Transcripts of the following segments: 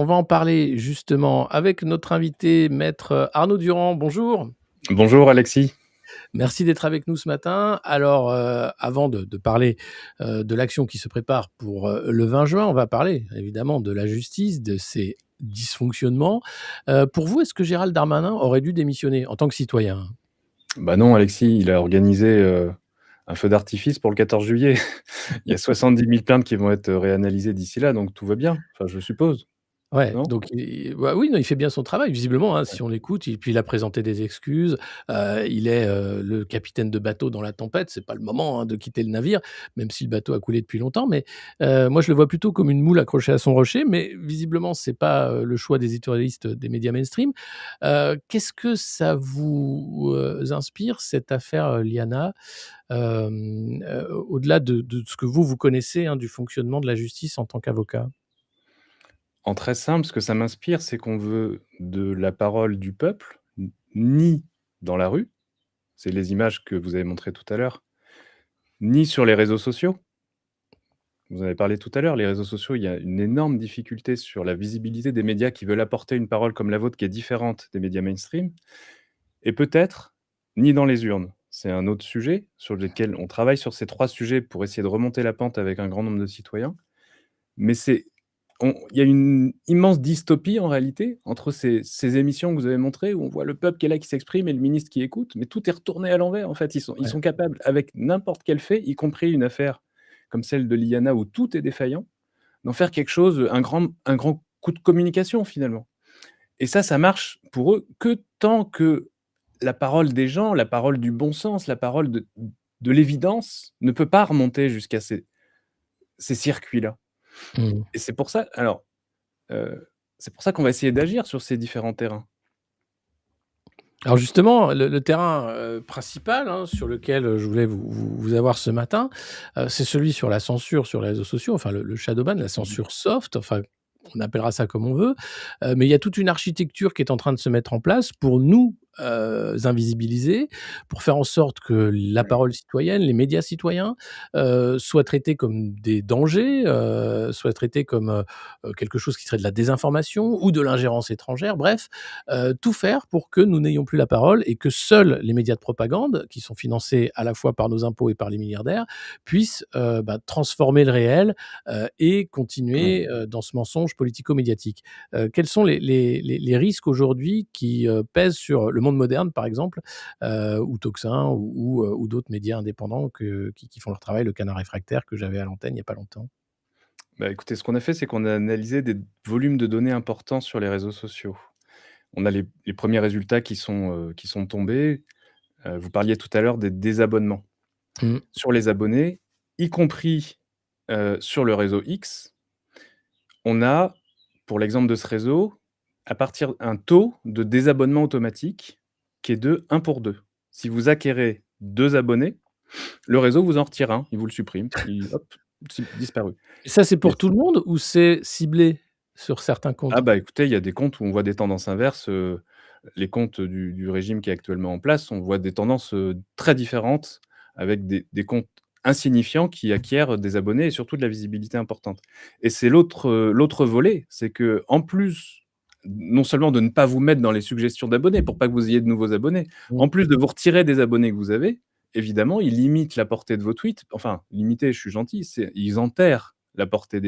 On va en parler justement avec notre invité maître Arnaud Durand. Bonjour, Bonjour Alexis. merci d'être avec nous ce matin. Alors, avant de parler, de l'action qui se prépare pour, le 20 juin, on va parler évidemment de la justice, de ses dysfonctionnements. Pour vous, est-ce que Gérald Darmanin aurait dû démissionner en tant que citoyen? Bah non Alexis, il a organisé, un feu d'artifice pour le 14 juillet. Il y a 70 000 plaintes qui vont être réanalysées d'ici là, donc tout va bien, enfin je suppose, Ouais, non? donc bah, oui, non, il fait bien son travail visiblement, hein, si on l'écoute et puis il a présenté des excuses. Il est, le capitaine de bateau dans la tempête, c'est pas le moment, hein, de quitter le navire, même si le bateau a coulé depuis longtemps. Mais, moi je le vois plutôt comme une moule accrochée à son rocher, mais visiblement c'est pas, le choix des éditorialistes des médias mainstream. Qu'est-ce que ça vous, inspire cette affaire, Liana? Au-delà de ce que vous connaissez, hein, du fonctionnement de la justice en tant qu'avocat? En très simple, ce que ça m'inspire, c'est qu'on veut de la parole du peuple, ni dans la rue, c'est les images que vous avez montrées tout à l'heure, ni sur les réseaux sociaux. Vous en avez parlé tout à l'heure, les réseaux sociaux, il y a une énorme difficulté sur la visibilité des médias qui veulent apporter une parole comme la vôtre qui est différente des médias mainstream. Et peut-être, ni dans les urnes. C'est un autre sujet sur lequel on travaille sur ces 3 sujets pour essayer de remonter la pente avec un grand nombre de citoyens. Mais il y a une immense dystopie en réalité entre ces émissions que vous avez montrées où on voit le peuple qui est là, qui s'exprime et le ministre qui écoute, mais tout est retourné à l'envers en fait. Ils Ouais. sont capables avec n'importe quel fait, y compris une affaire comme celle de Liana où tout est défaillant, d'en faire quelque chose, un grand coup de communication finalement. Et ça marche pour eux que tant que la parole des gens, la parole du bon sens, la parole de l'évidence ne peut pas remonter jusqu'à ces circuits-là. Mmh. Et c'est pour ça qu'on va essayer d'agir sur ces différents terrains. Alors justement, le terrain, principal, hein, sur lequel, je voulais vous avoir ce matin, c'est celui sur la censure sur les réseaux sociaux, enfin le shadow ban, la Mmh. censure soft, enfin, on appellera ça comme on veut. Mais il y a toute une architecture qui est en train de se mettre en place pour nous, invisibiliser, pour faire en sorte que la parole citoyenne, les médias citoyens, soient traités comme des dangers, soient traités comme, quelque chose qui serait de la désinformation ou de l'ingérence étrangère. Bref, tout faire pour que nous n'ayons plus la parole et que seuls les médias de propagande, qui sont financés à la fois par nos impôts et par les milliardaires, puissent, transformer le réel, et Mmh. continuer, dans ce mensonge politico-médiatique. Quels sont les risques aujourd'hui qui, pèsent sur Le Monde Moderne, par exemple, ou Tocsin ou d'autres médias indépendants qui font leur travail, Le Canard réfractaire que j'avais à l'antenne il y a pas longtemps? Bah, écoutez, ce qu'on a fait, c'est qu'on a analysé des volumes de données importants sur les réseaux sociaux. On a les premiers résultats qui sont tombés. Vous parliez tout à l'heure des désabonnements. Mmh. Sur les abonnés, y compris, sur le réseau X, on a, pour l'exemple de ce réseau, à partir un taux de désabonnement automatique qui est de 1 pour 2. Si vous acquérez 2 abonnés, le réseau vous en retire 1, il vous le supprime, il hop, disparu. Et ça, c'est Et pour tout le monde ou c'est ciblé sur certains ah comptes? bah, écoutez, il y a des comptes où on voit des tendances inverses, les comptes du régime qui est actuellement en place, on voit des tendances, très différentes avec des comptes insignifiants qui acquièrent des abonnés et surtout de la visibilité importante. Et c'est l'autre volet, c'est que en plus, non seulement de ne pas vous mettre dans les suggestions d'abonnés pour pas que vous ayez de nouveaux abonnés, Mmh. en plus de vous retirer des abonnés que vous avez, évidemment, ils limitent la portée de vos tweets. Enfin, limiter, je suis gentil, c'est ils enterrent la portée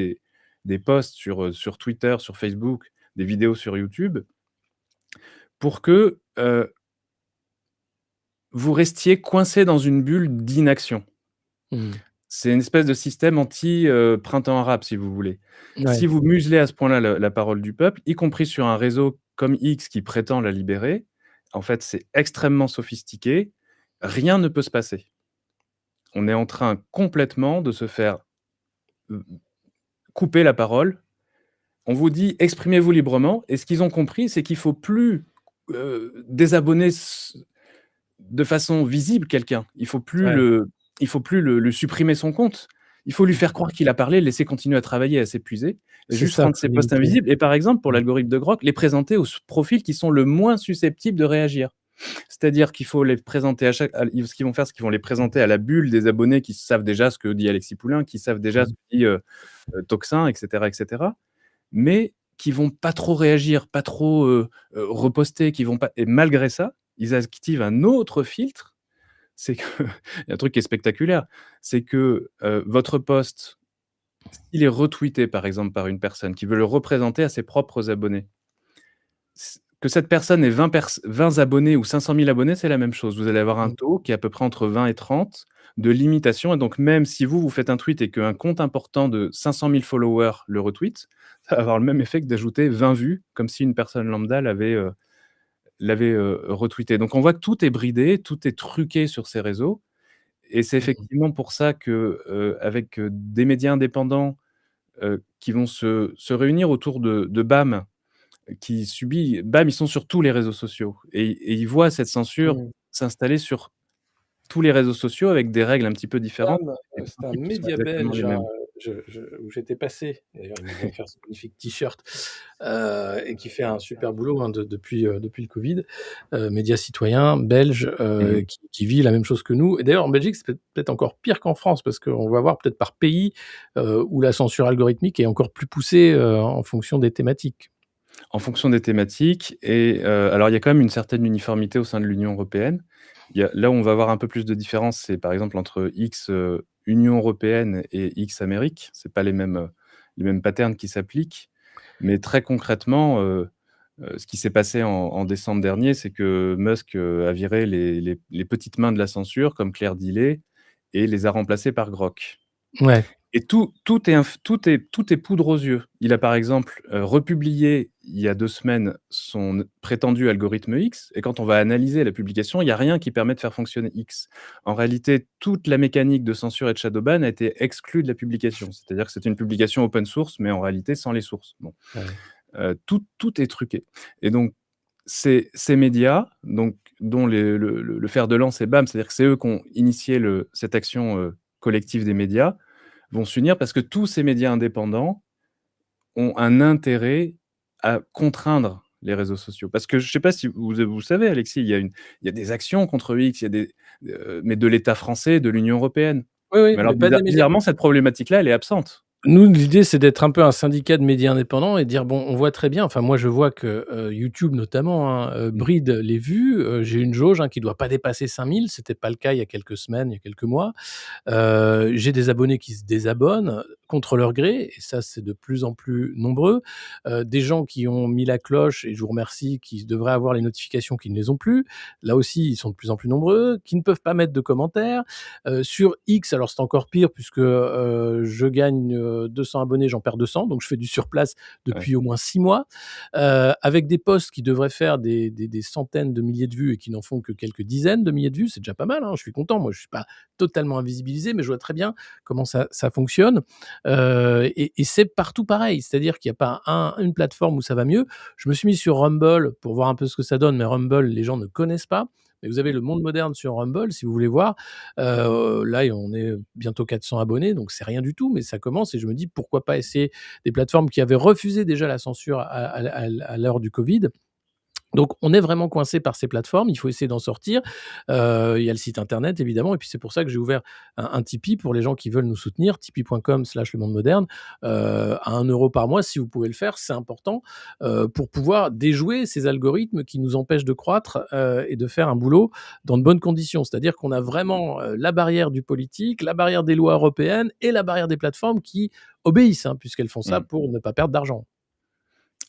des posts sur Twitter, sur Facebook, des vidéos sur YouTube pour que, vous restiez coincé dans une bulle d'inaction. Mmh. C'est une espèce de système anti, printemps arabe, si vous voulez. Si Ouais, vous muselez à ce point-là la parole du peuple, y compris sur un réseau comme X qui prétend la libérer, en fait, c'est extrêmement sophistiqué, rien ne peut se passer. On est en train complètement de se faire, heu, couper la parole. On vous dit: «Exprimez-vous librement» et ce qu'ils ont compris, c'est qu'il faut plus, désabonner de façon visible quelqu'un. ouais. Il faut plus le supprimer son compte. Il faut lui Mmh. faire croire qu'il a parlé, le laisser continuer à travailler, à s'épuiser et C'est juste ça, rendre faut ses posts limiter. invisibles et par exemple, pour Mmh. l'algorithme de Grok, les présenter aux profils qui sont le moins susceptibles de réagir. C'est-à-dire qu'il faut les présenter à chaque à ce qu'ils vont faire, c'est qu'ils vont les présenter à la bulle des abonnés qui savent déjà ce que dit Alexis Poulain, qui savent déjà ce Mmh. que dit, Tocsin et cetera, mais qui vont pas trop réagir, pas trop, reposter, qui vont pas et malgré ça, ils activent un autre filtre, c'est que il y a un truc qui est spectaculaire, c'est que, votre post, s'il est retweeté, par exemple, par une personne qui veut le représenter à ses propres abonnés, que cette personne ait 20 abonnés ou 500 000 abonnés, c'est la même chose. Vous allez avoir un Mmh. taux qui est à peu près entre 20 et 30 de limitation et donc même si vous faites un tweet et qu'un compte important de 500 000 followers le retweet, ça va avoir le même effet que d'ajouter 20 vues, comme si une personne lambda l'avait, retweeté. Donc on voit que tout est bridé, tout est truqué sur ces réseaux et c'est Mmh. effectivement pour ça que, avec, des médias indépendants, qui vont se réunir autour de BAM, qui subit BAM, ils sont sur tous les réseaux sociaux et ils voient cette censure Mmh. s'installer sur tous les réseaux sociaux avec des règles un petit peu différentes, BAM, des c'est un principes qui sont média exactement les belge, hein, mêmes. où j'étais passé. D'ailleurs, ils m'avaient offert ce magnifique t-shirt, et qui fait un super boulot, hein, depuis le Covid. Média citoyen belge, Mmh mh. qui vit la même chose que nous et d'ailleurs en Belgique, c'est peut-être encore pire qu'en France parce qu'on va voir peut-être par pays, où la censure algorithmique est encore plus poussée, en fonction des thématiques. En fonction des thématiques et alors il y a quand même une certaine uniformité au sein de l'Union européenne. Il y a là où on va avoir un peu plus de différence, c'est par exemple entre X, Union européenne et X Amérique. C'est pas les mêmes patterns qui s'appliquent, mais très concrètement, ce qui s'est passé en décembre dernier, c'est que Musk, a viré les petites mains de la censure comme Claire Dillet et les a remplacées par Grok. Ouais, Et tout est poudre aux yeux. Il a par exemple, republié il y a 2 semaines son prétendu algorithme X et quand on va analyser la publication, il y a rien qui permet de faire fonctionner X. En réalité, toute la mécanique de censure et de shadow ban a été exclue de la publication. C'est-à-dire que c'est une publication open source, mais en réalité sans les sources. Bon, ouais. tout est truqué et donc ces médias, donc dont le fer de lance est BAM, c'est-à-dire que c'est eux qui ont initié cette action, collective des médias, vont s'unir parce que tous ces médias indépendants ont un intérêt à contraindre les réseaux sociaux. Parce que je ne sais pas si vous savez Alexis, il y a des actions contre X, il y a mais de l'État français, de l'Union européenne. Oui, oui, Mais alors mais pas des médias. bizarrement cette problématique-là, elle est absente. Nous, l'idée, c'est d'être un peu un syndicat de médias indépendants et de dire: «Bon, on voit très bien» enfin moi je vois que, YouTube notamment, hein, Mmh. bride les vues, j'ai une jauge, hein, qui doit pas dépasser 5 000. C'était pas le cas il y a quelques semaines, il y a quelques mois. J'ai des abonnés qui se désabonnent contre leur gré et ça, c'est de plus en plus nombreux. Des gens qui ont mis la cloche et je vous remercie, qui devraient avoir les notifications, qui ne les ont plus. Là aussi, ils sont de plus en plus nombreux, qui ne peuvent pas mettre de commentaires. Sur X, alors c'est encore pire puisque, je gagne, 200 abonnés, j'en perds 200, donc je fais du surplace Ouais. depuis au moins 6 mois, avec des posts qui devraient faire des centaines de milliers de vues et qui n'en font que quelques dizaines de milliers de vues, c'est déjà pas mal, hein. Je suis content, moi je suis pas totalement invisibilisé, mais je vois très bien comment ça fonctionne, et c'est partout pareil. C'est-à-dire qu'il y a pas une plateforme où ça va mieux. Je me suis mis sur Rumble pour voir un peu ce que ça donne, mais Rumble, les gens ne connaissent pas. Mais vous avez le monde moderne sur Rumble, si vous voulez voir. Là, on est bientôt 400 abonnés, donc c'est rien du tout, mais ça commence et je me dis: «Pourquoi pas essayer des plateformes qui avaient refusé déjà la censure à l'heure du Covid?» Donc on est vraiment coincé par ces plateformes, il faut essayer d'en sortir. Il y a le site internet évidemment et puis c'est pour ça que j'ai ouvert un Tipeee pour les gens qui veulent nous soutenir, tipeee.com/le monde moderne, à 1 € par mois si vous pouvez le faire, c'est important, pour pouvoir déjouer ces algorithmes qui nous empêchent de croître, et de faire un boulot dans de bonnes conditions. C'est-à-dire qu'on a vraiment, la barrière du politique, la barrière des lois européennes et la barrière des plateformes qui obéissent, hein, puisqu'elles font ça Mmh. pour ne pas perdre d'argent.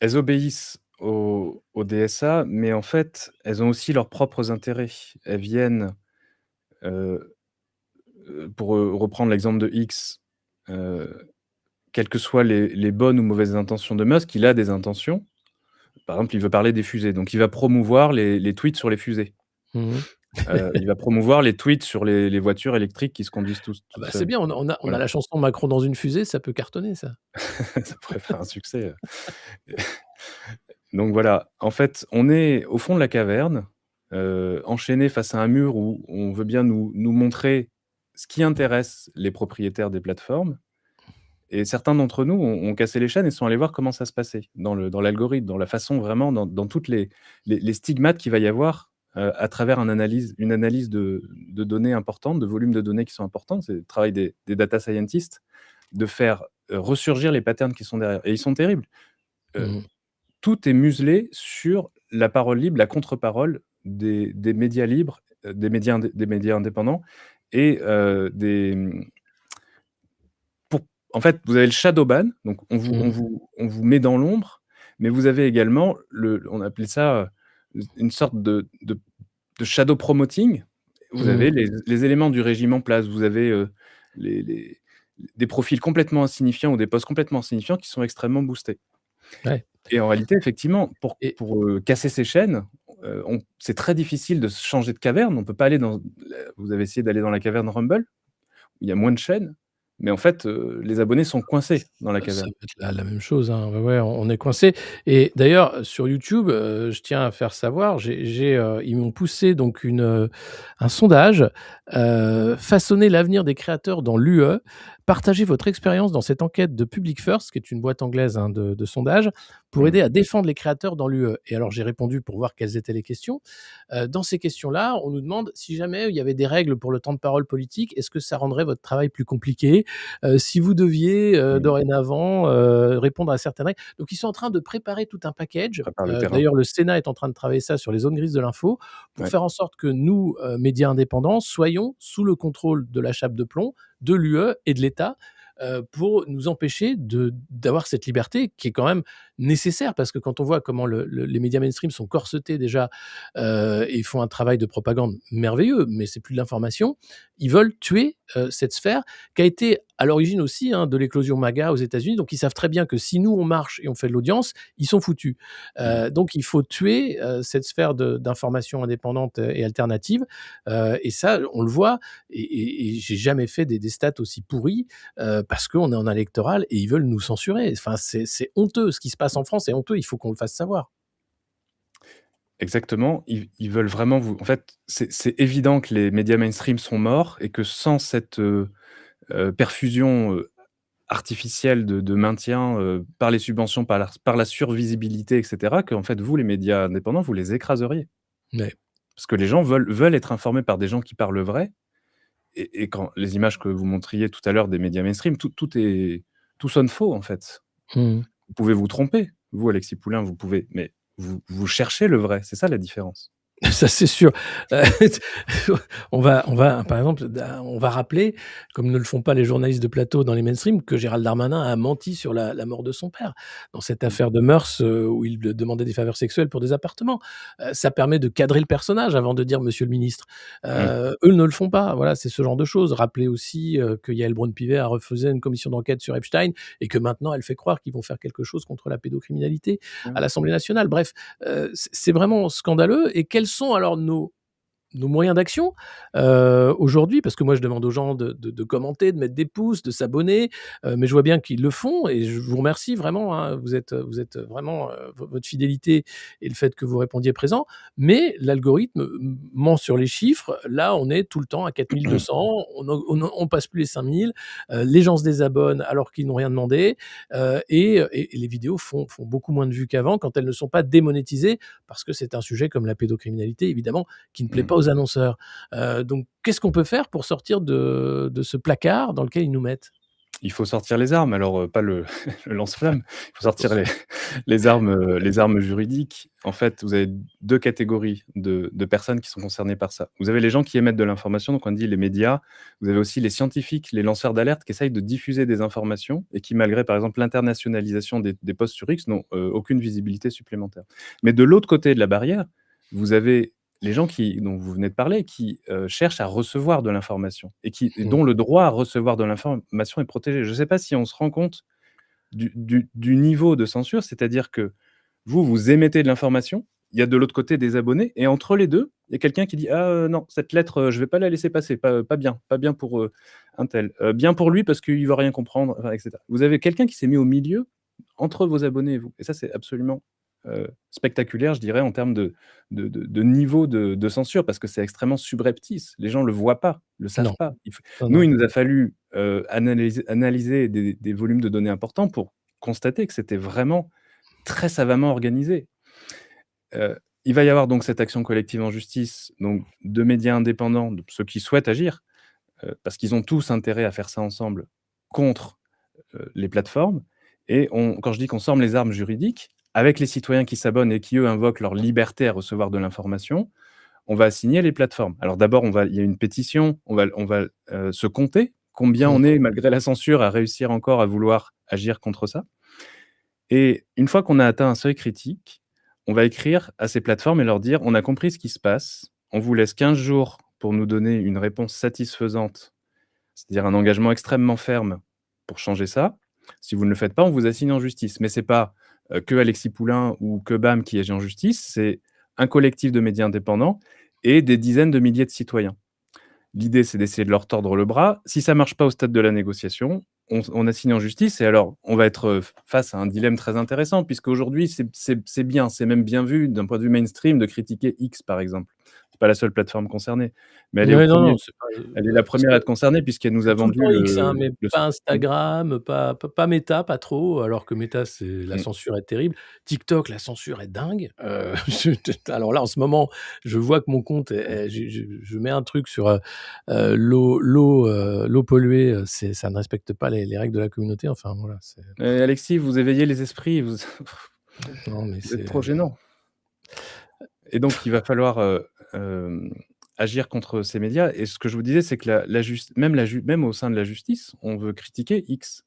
Elles obéissent au DSA, mais en fait, elles ont aussi leurs propres intérêts. Elles viennent, heu pour, reprendre l'exemple de X, heu, quelles que soient les bonnes ou mauvaises intentions de Musk, il a des intentions. Par exemple, il veut parler des fusées, donc il va promouvoir les tweets sur les fusées. Mmh. Il va promouvoir les tweets sur les voitures électriques qui se conduisent Ah toutes bah, c'est seules. bien, on a Voilà, la chanson «Macron dans une fusée», ça peut cartonner ça. ça pourrait faire un succès, donc voilà, en fait, on est au fond de la caverne, enchaînés face à un mur où on veut bien nous montrer ce qui intéresse les propriétaires des plateformes. Et certains d'entre nous ont cassé les chaînes et sont allés voir comment ça se passait dans l'algorithme, dans la façon vraiment dans toutes les stigmates qu'il va y avoir, à travers une analyse de données importantes, de volumes de données qui sont importants. C'est le travail des data scientists de faire, ressurgir les patterns qui sont derrière et ils sont terribles. heu, Mmh. tout est muselé sur la parole libre, la contre-parole des médias libres, des médias indépendants et pour en fait, vous avez le shadow ban, donc Mmh. on vous met dans l'ombre, mais vous avez également on appelait ça, une sorte de shadow promoting. Vous Mmh. avez les éléments du régime en place, vous avez, les des profils complètement insignifiants ou des posts complètement insignifiants qui sont extrêmement boostés Ouais. et en réalité, effectivement, Et casser ces chaînes, on c'est très difficile de se changer de caverne. On peut pas aller dans la vous avez essayé d'aller dans la caverne Rumble? Il y a moins de chaînes, mais en fait, les abonnés sont coincés dans la ça caverne. peut être la même chose, hein. Ouais, ouais, on est coincé. Et d'ailleurs, sur YouTube, je tiens à faire savoir, ils m'ont poussé donc un sondage, «Façonner l'avenir des créateurs dans l'UE. Partagez votre expérience dans cette enquête de Public First», qui est une boîte anglaise, hein, de sondage, «pour Mmh. aider à défendre les créateurs dans l'UE». Et alors j'ai répondu pour voir quelles étaient les questions. Dans ces questions-là, on nous demande si jamais il y avait des règles pour le temps de parole politique, est-ce que ça rendrait votre travail plus compliqué? Si vous deviez, Mmh. dorénavant, répondre à certaines règles. Donc ils sont en train de préparer tout un package. Prépare le terrain. D'ailleurs, le Sénat est en train de travailler ça sur les zones grises de l'info, pour Ouais. faire en sorte que nous, médias indépendants, soyons sous le contrôle de la chape de plomb, de l'UE et de l'État, pour nous empêcher d'avoir cette liberté qui est quand même nécessaire. Parce que quand on voit comment les médias mainstream sont corsetés déjà, et font un travail de propagande merveilleux, mais c'est plus de l'information. Ils veulent tuer, cette sphère qui a été à l'origine aussi, hein, de l'éclosion MAGA aux États-Unis. Donc ils savent très bien que si nous on marche et on fait de l'audience, ils sont foutus. Mmh. Donc il faut tuer, cette sphère d'information indépendante et alternative, et ça on le voit. Et j'ai jamais fait des stats aussi pourris, parce qu'on est en électoral et ils veulent nous censurer. Enfin c'est honteux, ce qui se passe en France est honteux, il faut qu'on le fasse savoir. Exactement, ils veulent vraiment vous en fait, c'est évident que les médias mainstream sont morts et que sans cette, perfusion, artificielle de maintien, par les subventions, par la survisibilité et cetera, qu'en fait vous, les médias indépendants, vous les écraseriez. Ouais. Parce que les gens veulent être informés par des gens qui parlent vrai et quand les images que vous montriez tout à l'heure des médias mainstream, tout sonne faux, en fait. Mmh. Vous pouvez vous tromper. Vous, Alexis Poulain, vous pouvez, mais vous cherchez le vrai, c'est ça la différence. Ça, c'est sûr. Heu, par exemple, on va rappeler, comme ne le font pas les journalistes de plateau dans les mainstream, que Gérald Darmanin a menti sur la mort de son père, dans cette Mmh, affaire de mœurs, où il demandait des faveurs sexuelles pour des appartements. Ça permet de cadrer le personnage avant de dire: «Monsieur le ministre». mmh, Eux ne le font pas. Voilà, c'est ce genre de choses. Rappeler aussi, que Yael Braun-Pivet a refusé une commission d'enquête sur Epstein et que maintenant elle fait croire qu'ils vont faire quelque chose contre la pédocriminalité à mmh. l'Assemblée nationale. Bref, c'est vraiment scandaleux. Et quels sont alors nos moyens d'action, aujourd'hui, parce que moi je demande aux gens de commenter, de mettre des pouces, de s'abonner, mais je vois bien qu'ils le font et je vous remercie vraiment, hein. Vous êtes vraiment, votre fidélité et le fait que vous répondiez présent, mais l'algorithme ment sur les chiffres. Là, on est tout le temps à 4 200, on passe plus les 5 000, les gens se désabonnent alors qu'ils n'ont rien demandé, et les vidéos font beaucoup moins de vues qu'avant quand elles ne sont pas démonétisées, parce que c'est un sujet comme la pédocriminalité évidemment qui ne plaît pas aux annonceurs. Donc qu'est-ce qu'on peut faire pour sortir de ce placard dans lequel ils nous mettent? Il faut sortir les armes, alors, pas le le lance-flamme. Il faut sortir les armes juridiques. En fait, vous avez 2 catégories de personnes qui sont concernées par ça. Vous avez les gens qui émettent de l'information, donc on dit les médias. Vous avez aussi les scientifiques, les lanceurs d'alerte qui essayent de diffuser des informations et qui, malgré, par exemple, l'internationalisation des posts sur X, n'ont, aucune visibilité supplémentaire. Mais de l'autre côté de la barrière, vous avez les gens dont vous venez de parler, qui, cherchent à recevoir de l'information et Mmh. dont le droit à recevoir de l'information est protégé. Je ne sais pas si on se rend compte du niveau de censure, c'est-à-dire que vous émettez de l'information, il y a de l'autre côté des abonnés et entre les 2, il y a quelqu'un qui dit: «Ah, non, cette lettre, je vais pas la laisser passer, pas bien pour, untel, bien pour lui parce qu'il va rien comprendre», enfin et cetera. Vous avez quelqu'un qui s'est mis au milieu entre vos abonnés et vous et ça, c'est absolument, spectaculaire, je dirais, en termes de niveau de censure parce que c'est extrêmement subreptice. Les gens le voient pas, le savent Non, pas. non, Nous, non. il nous a fallu, analyser des volumes de données importants pour constater que c'était vraiment très savamment organisé. Il va y avoir donc cette action collective en justice, donc de médias indépendants, de ceux qui souhaitent agir, parce qu'ils ont tous intérêt à faire ça ensemble contre, les plateformes et quand je dis qu'on s'arme les armes juridiques, avec les citoyens qui s'abonnent et qui, eux, invoquent leur liberté à recevoir de l'information, on va assigner les plateformes. Alors d'abord, il y a une pétition, on va se compter combien Mmh. on est, malgré la censure, à réussir encore à vouloir agir contre ça. Et une fois qu'on a atteint un seuil critique, on va écrire à ces plateformes et leur dire: «On a compris ce qui se passe. On vous laisse 15 jours pour nous donner une réponse satisfaisante, c'est-à-dire un engagement extrêmement ferme pour changer ça. Si vous ne le faites pas, on vous assigne en justice». Mais c'est pas, que Alexis Poulain ou que BAM qui agit en justice, c'est un collectif de médias indépendants et des dizaines de milliers de citoyens. L'idée, c'est d'essayer de leur tordre le bras. Si ça marche pas au stade de la négociation, on assigne en justice et alors on va être, face à un dilemme très intéressant puisqu'aujourd'hui c'est bien, c'est même bien vu d'un point de vue mainstream de critiquer X, par exemple. C'est pas la seule plateforme concernée, mais Ouais, non, non, c'est pas, elle est la parce première que à être concernée puisqu'elle nous a c'est tout le vendu temps X, hein, mais le pas mmh, Instagram, pas Meta, pas trop, alors que Meta, c'est la mmh. censure est terrible. TikTok, la censure est dingue. Alors là, en ce moment, je vois que mon compte est je mets un truc sur, l'eau polluée, ça ne respecte pas les règles de la communauté, enfin voilà, c'est Alexis, vous éveillez les esprits, vous non mais vous êtes c'est, trop gênant. Et donc il va falloir, agir contre ces médias et ce que je vous disais, c'est que même au sein de la justice, on veut critiquer X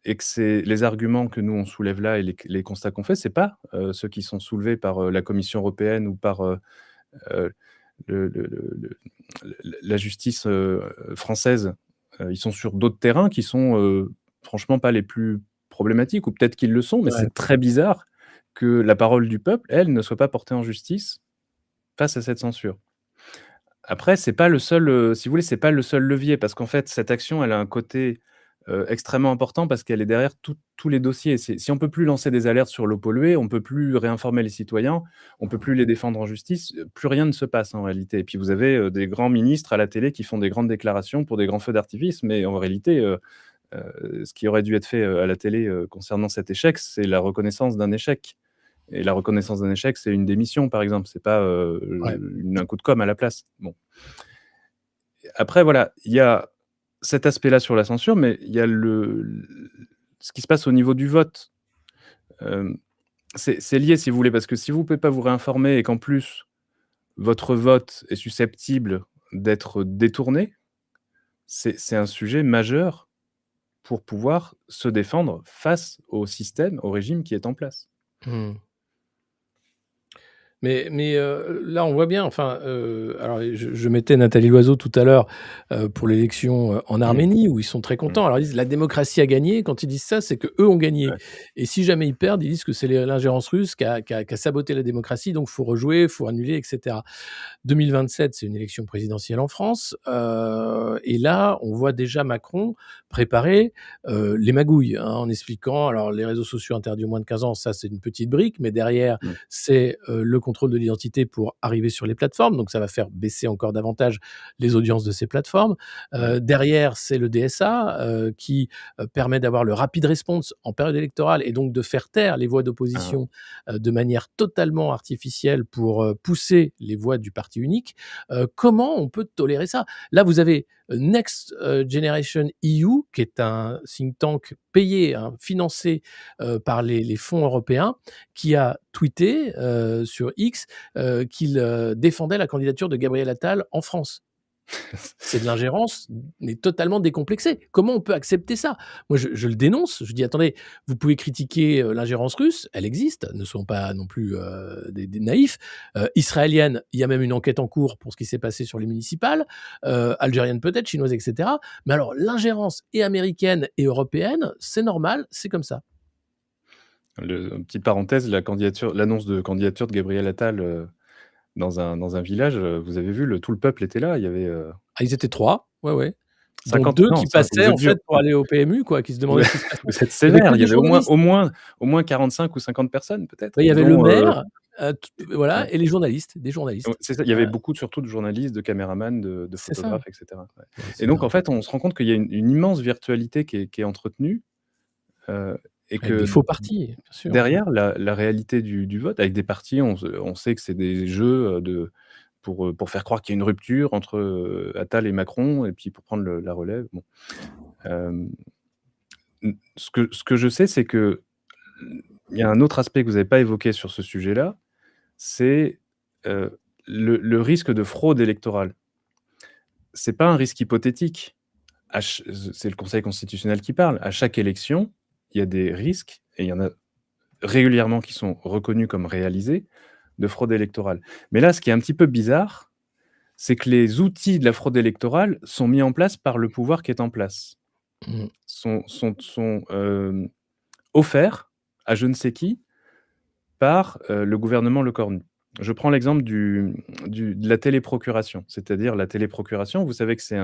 et que c'est les arguments que nous on soulève là et les constats qu'on fait, c'est pas, ceux qui sont soulevés par, la Commission européenne ou par, heu, la justice, française. Ils sont sur d'autres terrains qui sont, franchement pas les plus problématiques ou peut-être qu'ils le sont, mais ouais. c'est très bizarre que la parole du peuple, elle, ne soit pas portée en justice face à cette censure. Après, c'est pas le seul, si vous voulez, c'est pas le seul levier parce qu'en fait, cette action, elle a un côté, extrêmement important parce qu'elle est derrière tous les dossiers. Si on peut plus lancer des alertes sur l'eau polluée, on peut plus réinformer les citoyens, on peut plus les défendre en justice, plus rien ne se passe en réalité. Et puis vous avez, des grands ministres à la télé qui font des grandes déclarations pour des grands feux d'artifice, mais en réalité, ce qui aurait dû être fait, à la télé, concernant cet échec, c'est la reconnaissance d'un échec. Et la reconnaissance d'un échec, c'est une démission, par exemple, c'est pas, Ouais. un coup de com' à la place. Bon. Après voilà, il y a cet aspect-là sur la censure, mais il y a ce qui se passe au niveau du vote. Hem, c'est lié si vous voulez, parce que si vous pouvez pas vous réinformer et qu'en plus votre vote est susceptible d'être détourné, c'est un sujet majeur pour pouvoir se défendre face au système, au régime qui est en place. Mmh. Mais là, on voit bien, enfin, alors je mettais Nathalie Loiseau tout à l'heure, pour l'élection, en Mmh. Arménie où ils sont très Mmh. contents. Alors ils disent: «La démocratie a gagné». Quand ils disent ça, c'est qu'eux ont gagné Ouais. et si jamais ils perdent, ils disent que c'est l'ingérence russe qui a saboté la démocratie, donc faut rejouer, faut annuler et cetera. 2027, c'est une élection présidentielle en France, et là, on voit déjà Macron préparer, les magouilles, hein, en expliquant alors les réseaux sociaux interdits aux moins de 15 ans, ça c'est une petite brique, mais derrière, Mmh. c'est, le contrôle de l'identité pour arriver sur les plateformes, donc ça va faire baisser encore davantage les audiences de ces plateformes. Ouais. Derrière, c'est le DSA, qui, permet d'avoir le rapid response en période électorale et donc de faire taire les voix Ah. d'opposition, de manière totalement artificielle pour, pousser les voix du parti unique. Comment on peut tolérer ça? Là, vous avez Next Generation EU, qui est un think tank payé, hein, financé, par les fonds européens, qui a tweeté, sur X, qu'il, défendait la candidature de Gabriel Attal en France. C'est de l'ingérence, mais totalement décomplexée. Comment on peut accepter ça? Moi, je le dénonce. Je dis: «Attendez, vous pouvez critiquer, l'ingérence russe, elle existe, ne soyons pas non plus, des naïfs. Israélienne, il y a même une enquête en cours pour ce qui s'est passé sur les municipales, algérienne peut-être, chinoise et cetera. Mais alors l'ingérence et américaine et européenne, c'est normal, c'est comme ça». Petite parenthèse, l'annonce de candidature de Gabriel Attal, dans un village, vous avez vu tout le peuple était là, il y avait, Ah, ils étaient 3, ouais, ouais, dont 50 2 non, qui cin vous passaient êtes en dur. fait pour aller au PMU quoi, qui se Vous demandaient ce qui se passait. vous êtes Il y avait sévère, que il y des avait au moins journalistes. au moins au moins 45 ou 50 personnes peut-être, Ouais, il y avait le dont, maire, t ouais, voilà et les journalistes, des ouais, journalistes. c'est ça, il y avait beaucoup surtout de journalistes, de caméramans, de C'est ça. photographes et cetera, ouais. Ouais, Et c'était donc un en truc fait, on se rend compte qu'il y a une immense virtualité qui est entretenue, heu et avec des que faux partis, bien sûr. derrière la réalité du vote avec des partis, on sait que c'est des jeux, pour faire croire qu'il y a une rupture entre, Attal et Macron et puis pour prendre la relève, bon. Hem, Ce que je sais, c'est que il y a un autre aspect que vous avez pas évoqué sur ce sujet-là, c'est, le risque de fraude électorale. C'est pas un risque hypothétique. C'est le Conseil constitutionnel qui parle. À chaque élection, il y a des risques et il y en a régulièrement qui sont reconnus comme réalisés de fraude électorale. Mais là, ce qui est un petit peu bizarre, c'est que les outils de la fraude électorale sont mis en place par le pouvoir qui est en place. Mmh. Sont offerts à je ne sais qui par, le gouvernement Lecornu. Je prends l'exemple de la téléprocuration. C'est-à-dire la téléprocuration, vous savez que c'est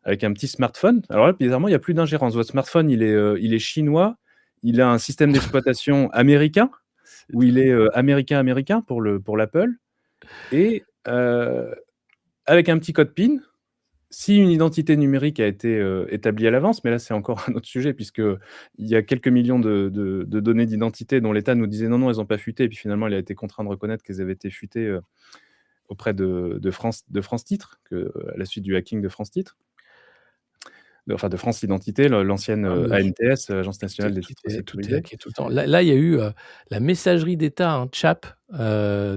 avec un petit smartphone. Alors là, bizarrement, il y a plus d'ingérence. Votre smartphone, il est chinois, il a un système d'exploitation américain, C'est ou il très est, américain pour l'Apple et avec un petit code PIN, si une identité numérique a été, établie à l'avance, mais là, c'est encore un autre sujet puisqu'il y a quelques millions de données d'identité dont l'État nous disait: «Non, non, elles ont pas fuité» et puis finalement, il a été contraint de reconnaître qu'elles avaient été fuitées, auprès de France Titres, à la suite du hacking de France Titres, enfin de France Identité, l'ancienne, ah oui, ANTS, Agence nationale des titres tout est sécurisés. hacké tout le temps. Là, il y a eu, la messagerie d'État, hein, CHAP,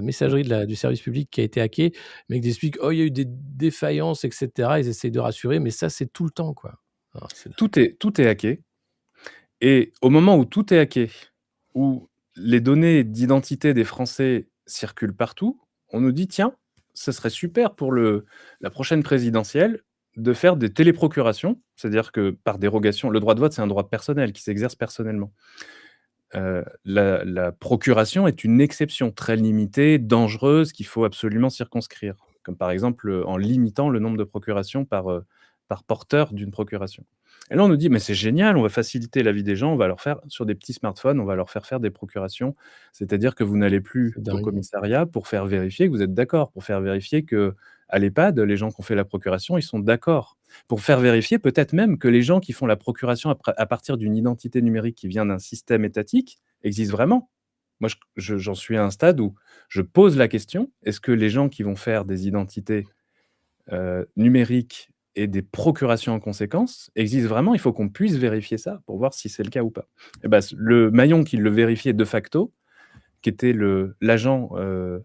messagerie du service public qui a été hackée. Le mec explique: «Oh, il y a eu des défaillances et cetera». Ils essayent de rassurer, mais ça, c'est tout le temps, quoi. Alors c'est Tout est hacké et au moment où tout est hacké, où les données d'identité des Français circulent partout, on nous dit: «Tiens, ce serait super pour la prochaine présidentielle de faire des téléprocurations». C'est-à-dire que par dérogation, le droit de vote, c'est un droit personnel qui s'exerce personnellement. La procuration est une exception très limitée, dangereuse, qu'il faut absolument circonscrire, comme par exemple, en limitant le nombre de procurations par porteur d'une procuration. Et là, on nous dit: «Mais c'est génial, on va faciliter la vie des gens, on va leur faire sur des petits smartphones, on va leur faire des procurations». C'est-à-dire que vous n'allez plus c'est au dingue. commissariat pour faire vérifier que vous êtes d'accord, pour faire vérifier qu'à l'EHPAD, les gens qui ont fait la procuration, ils sont d'accord. Pour faire vérifier peut-être même que les gens qui font la procuration à partir d'une identité numérique qui vient d'un système étatique existent vraiment. Moi, j'en suis à un stade où je pose la question: «Est-ce que les gens qui vont faire des identités, numériques et des procurations en conséquence existent vraiment?» Il faut qu'on puisse vérifier ça pour voir si c'est le cas ou pas. Et bah, le maillon qui le vérifiait de facto, qui était l'agent,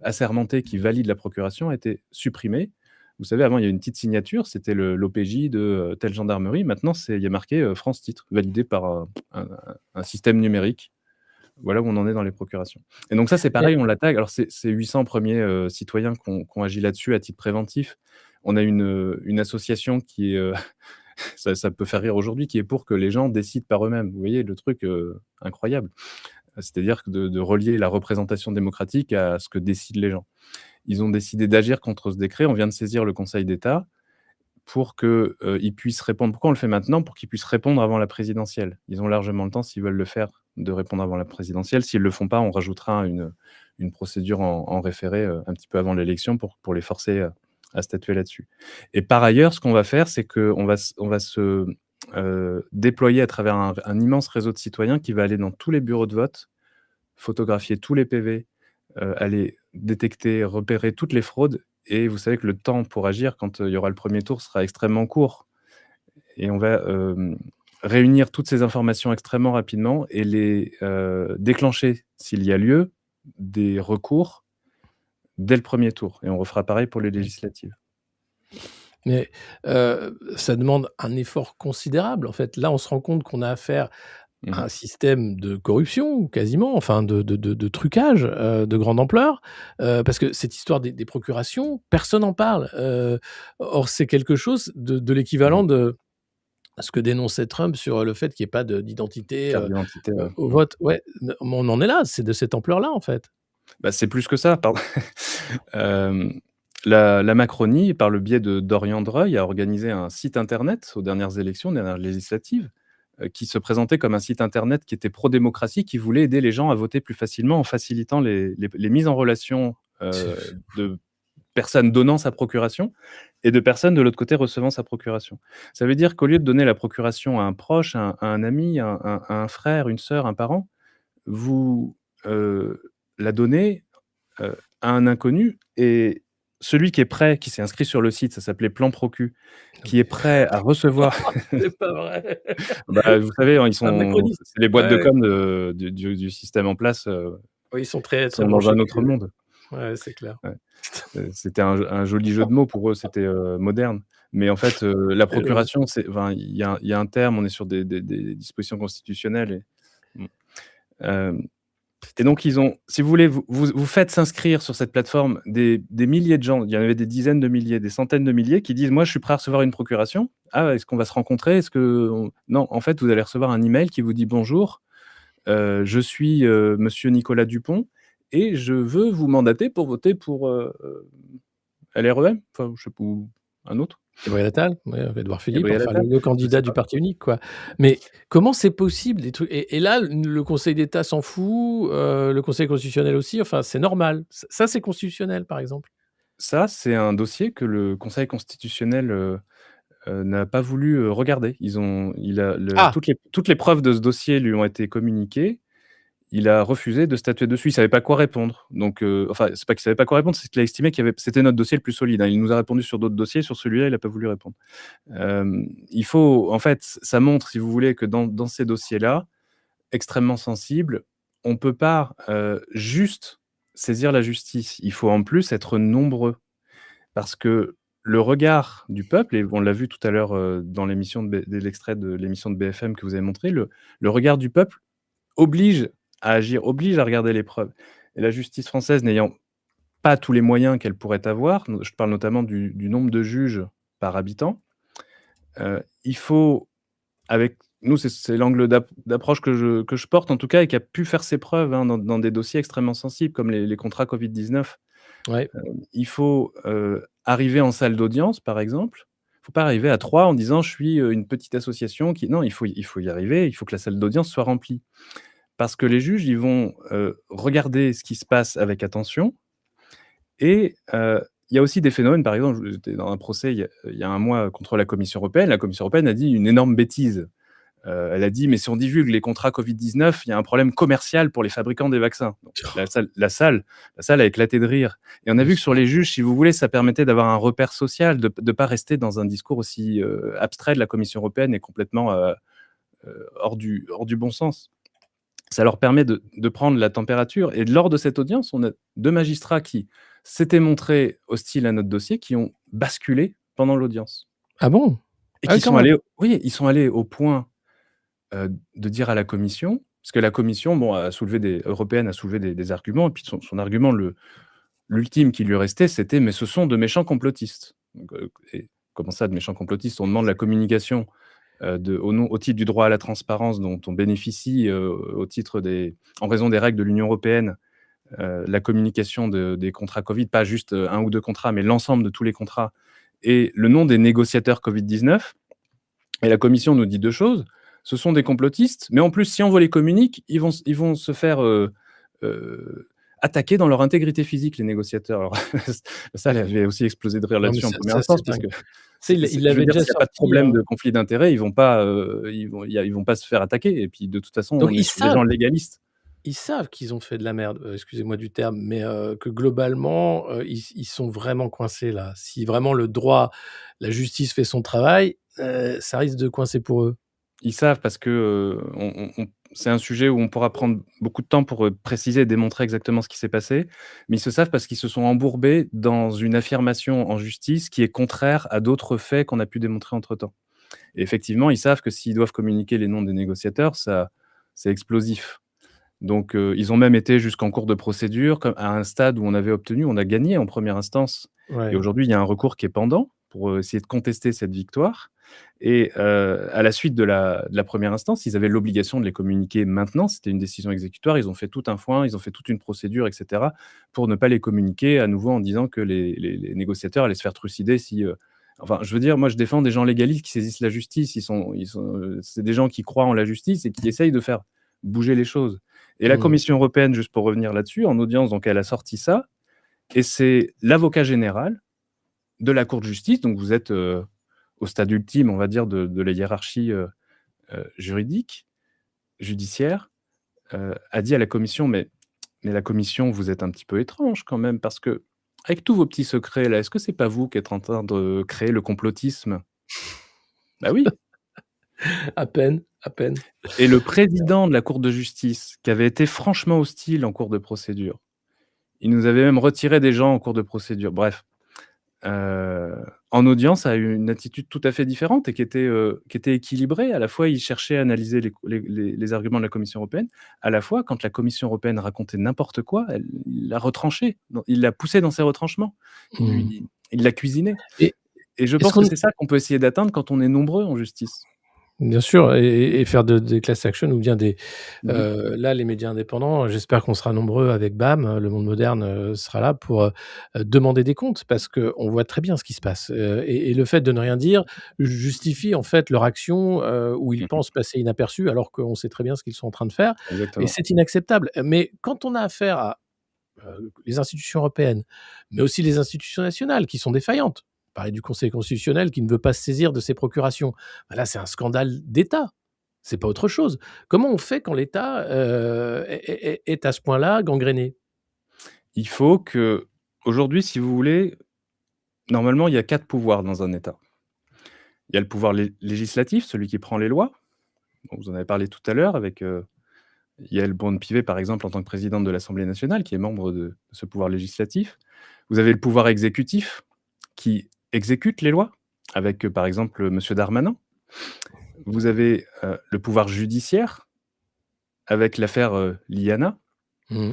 assermenté qui valide la procuration, a été supprimé. Vous savez, avant, il y a une petite signature, c'était l'OPJ de, telle gendarmerie. Maintenant, il y a marqué, France Titres, validé par un système numérique. Voilà où on en est dans les procurations. Et donc ça, c'est Mais pareil, on l'attaque. Alors c'est 800 premiers citoyens qui ont agi là-dessus à titre préventif. On a une association qui est, ça peut faire rire aujourd'hui, qui est pour que les gens décident par eux-mêmes. Vous voyez le truc, incroyable? C'est-à-dire que de relier la représentation démocratique à ce que décident les gens. Ils ont décidé d'agir contre ce décret. On vient de saisir le Conseil d'État pour que, ils puissent répondre. Pourquoi on le fait maintenant? Pour qu'ils puissent répondre avant la présidentielle. Ils ont largement le temps, s'ils veulent le faire, de répondre avant la présidentielle. S'ils le font pas, on rajoutera une procédure en référé, un petit peu avant l'élection pour les forcer, à statuer là-dessus. Et par ailleurs, ce qu'on va faire, c'est qu'on va se déployer à travers un immense réseau de citoyens qui va aller dans tous les bureaux de vote, photographier tous les PV, aller détecter, repérer toutes les fraudes. Et vous savez que le temps pour agir quand, il y aura le premier tour sera extrêmement court et on va, réunir toutes ces informations extrêmement rapidement et les, déclencher, s'il y a lieu, des recours dès le premier tour et on refera pareil pour les législatives. mais ça demande un effort considérable, en fait. Là, on se rend compte qu'on a affaire Mmh. à un système de corruption, quasiment, enfin de trucage, de grande ampleur, parce que cette histoire des procurations, personne n'en parle, or c'est quelque chose de Mmh. l'équivalent de ce que dénonçait Trump sur le fait qu'il y ait pas d'identité, Carte d'identité, ouais. au Mmh. vote. Ouais, on en est là, c'est de cette ampleur-là, en fait. Bah, c'est plus que ça, pardon. Hem, la Macronie, par le biais de Dorian Dreuil, a organisé un site internet aux dernières élections, dernières législatives, qui se présentait comme un site internet qui était pro-démocratie, qui voulait aider les gens à voter plus facilement en facilitant les mises en relation, de personnes donnant sa procuration et de personnes de l'autre côté recevant sa procuration. Ça veut dire qu'au lieu de donner la procuration à un proche, à un ami, à un frère, une sœur, un parent, vous, la donnez, à un inconnu et celui qui est prêt, qui s'est inscrit sur le site, ça s'appelait Plan Procu, Non qui est prêt à recevoir c'est pas vrai. bah, vous savez, hein, ils Un sont macroniste? c'est les boîtes Ouais, de ouais. com de du système en place, Oui, ils sont très, très sont dans branchés un autre cul, monde. ouais, c'est clair. Ouais. C'était un joli jeu de mots pour eux, c'était, moderne. Mais en fait, la Ouais, j'avoue. procuration, c'est enfin, il y a un terme, on est sur des dispositions constitutionnelles et mmh, hem et donc ils ont si vous voulez, vous faites s'inscrire sur cette plateforme des milliers de gens. Il y en avait des dizaines de milliers, des centaines de milliers qui disent: «Moi, je suis prêt à recevoir une procuration. Ah, est-ce qu'on va se rencontrer? Est-ce qu'on» non, en fait, vous allez recevoir un email qui vous dit: «Bonjour, je suis, monsieur Nicolas Dupont et je veux vous mandater pour voter pour, LREM?» enfin, je sais pas ou un autre. Gabriel Attal, ouais, Édouard Philippe, Gabriel enfin Attal? le Je sais candidat du pas. parti unique, quoi. Mais comment c'est possible des trucs et là, le Conseil d'État s'en fout, le Conseil constitutionnel aussi, enfin, c'est normal. Ça, c'est constitutionnel, par exemple? Ça, c'est un dossier que le Conseil constitutionnel, n'a pas voulu, regarder. Il a le Ah! toutes les preuves de ce dossier lui ont été communiquées. Il a refusé de statuer dessus. Il savait pas quoi répondre. Donc, enfin, c'est pas qu'il savait pas quoi répondre, c'est qu'il a estimé qu'il y avait c'était notre dossier le plus solide, hein. Il nous a répondu sur d'autres dossiers, sur celui-là, il a pas voulu répondre. Il faut en fait, ça montre, si vous voulez, que dans ces dossiers-là, extrêmement sensibles, on peut pas, juste saisir la justice. Il faut en plus être nombreux. Parce que le regard du peuple et on l'a vu tout à l'heure, dans l'émission l'extrait de l'émission de BFM que vous avez montré, le regard du peuple oblige à agir, oblige à regarder les preuves et la justice française n'ayant pas tous les moyens qu'elle pourrait avoir, je parle notamment du nombre de juges par habitant, il faut avec nous, c'est l'angle d'approche que je porte en tout cas et qui a pu faire ses preuves, hein, dans des dossiers extrêmement sensibles comme les contrats Covid-19. Ouais. Il faut, arriver en salle d'audience, par exemple. Il faut pas arriver à 3 en disant: «Je suis, une petite association qui» non, il faut y arriver, il faut que la salle d'audience soit remplie. Parce que les juges, ils vont, regarder ce qui se passe avec attention et il y a aussi des phénomènes, par exemple, j'étais dans un procès il y a 1 mois contre la Commission européenne. La Commission européenne a dit une énorme bêtise. Elle a dit: «Mais si on divulgue les contrats Covid-19, il y a un problème commercial pour les fabricants des vaccins». Donc la salle a éclaté de rire et on a Bien vu que sur sûr. les juges, si vous voulez, ça permettait d'avoir un repère social, de pas rester dans un discours aussi, abstrait de la Commission européenne et complètement, hors du bon sens. Ça leur permet de prendre la température et lors de cette audience, on a 2 magistrats qui s'étaient montrés hostiles à notre dossier, qui ont basculé pendant l'audience Ah bon? et Ah qui oui, quand sont même. allés oui, ils sont allés au point de dire à la commission parce que la commission, bon, européenne a soulevé des arguments et puis son argument l'ultime qui lui restait, c'était: «Mais ce sont de méchants complotistes». Donc et comment ça de méchants complotistes? On demande la communication, au titre du droit à la transparence dont on bénéficie, au titre des en raison des règles de l'Union européenne, la communication des contrats Covid, pas juste, 1 ou 2 contrats, mais l'ensemble de tous les contrats et le nom des négociateurs Covid-19 et la commission nous dit 2 choses. Ce sont des complotistes, mais en plus, si on vous les communique, ils vont se faire, heu, attaquer dans leur intégrité physique, les négociateurs. Alors ça, elle avait aussi explosé de rire Non, mais là-dessus en ça première ça, c'est instance parce dingue. que Tu sais, il je veux l'avait dire, déjà s'il y a pas de sorti, problème de conflit d'intérêts, ils vont pas, ils vont pas se faire attaquer et puis de toute façon, donc on est sur des gens légalistes. ils savent qu'ils ont fait de la merde, excusez-moi du terme, mais que globalement, ils sont vraiment coincés là. Si vraiment le droit, la justice fait son travail, ça risque de coincer pour eux. Ils savent parce que, on c'est un sujet où on pourra prendre beaucoup de temps pour, préciser et démontrer exactement ce qui s'est passé. Mais ils se savent parce qu'ils se sont embourbés dans une affirmation en justice qui est contraire à d'autres faits qu'on a pu démontrer entre-temps. Et effectivement, ils savent que s'ils doivent communiquer les noms des négociateurs, ça c'est explosif. Donc, ils ont même été jusqu'en cours de procédure, comme à un stade où on a gagné en première instance et Ouais. aujourd'hui, il y a un recours qui est pendant pour, essayer de contester cette victoire et à la suite de la première instance, ils avaient l'obligation de les communiquer maintenant. C'était une décision exécutoire. Ils ont fait tout un foin, ils ont fait toute une procédure et cetera pour ne pas les communiquer à nouveau en disant que les négociateurs allaient se faire trucider si, enfin, je veux dire, moi, je défends des gens légalistes qui saisissent la justice. C'est des gens qui croient en la justice et qui essayent de faire bouger les choses. Et la Mmh. Commission européenne, juste pour revenir là-dessus, en audience, donc elle a sorti ça et c'est l'avocat général de la Cour de justice, donc vous êtes, au stade ultime, on va dire, de la hiérarchie, judiciaire, a dit à la Commission: «Mais la Commission, vous êtes un petit peu étrange quand même parce que avec tous vos petits secrets là, est-ce que c'est pas vous qui êtes en train de créer le complotisme? Bah oui, À peine, à peine. et le président de la cour de justice, qui avait été franchement hostile en cours de procédure, il nous avait même retiré des gens en cours de procédure. Bref, heu, en audience a eu une attitude tout à fait différente et qui était équilibrée. À la fois, il cherchait à analyser les arguments de la Commission européenne. À la fois, quand la Commission européenne racontait n'importe quoi, il l'a retranché, il l'a poussé dans ses retranchements. Mmh. Il l'a cuisiné Et et je est-ce pense que qu'on c'est ça qu'on peut essayer d'atteindre quand on est nombreux en justice. Bien sûr et faire des class action ou bien des Mmh mh. là, les médias indépendants, j'espère qu'on sera nombreux avec BAM, Le Monde Moderne, sera là pour, demander des comptes parce qu'on voit très bien ce qui se passe, et le fait de ne rien dire justifie en fait leur action, où ils Mmh. pensent passer inaperçus alors qu'on sait très bien ce qu'ils sont en train de faire et Exactement. c'est inacceptable. Mais quand on a affaire à les institutions européennes, mais aussi les institutions nationales qui sont défaillantes. Parler du Conseil constitutionnel qui ne veut pas se saisir de ses procurations. Bah là, c'est un scandale d'État. C'est pas autre chose. Comment on fait quand l'État, est à ce point-là gangréné? Il faut qu'aujourd'hui, si vous voulez, normalement, il y a 4 pouvoirs dans un État. Il y a le pouvoir législatif, celui qui prend les lois. Bon, vous en avez parlé tout à l'heure avec, Yaël Braun-Pivet, par exemple, en tant que présidente de l'Assemblée nationale, qui est membre de ce pouvoir législatif. Vous avez le pouvoir exécutif qui exécute les lois avec, par exemple, monsieur Darmanin. Vous avez, le pouvoir judiciaire avec l'affaire, Liana. Mmh.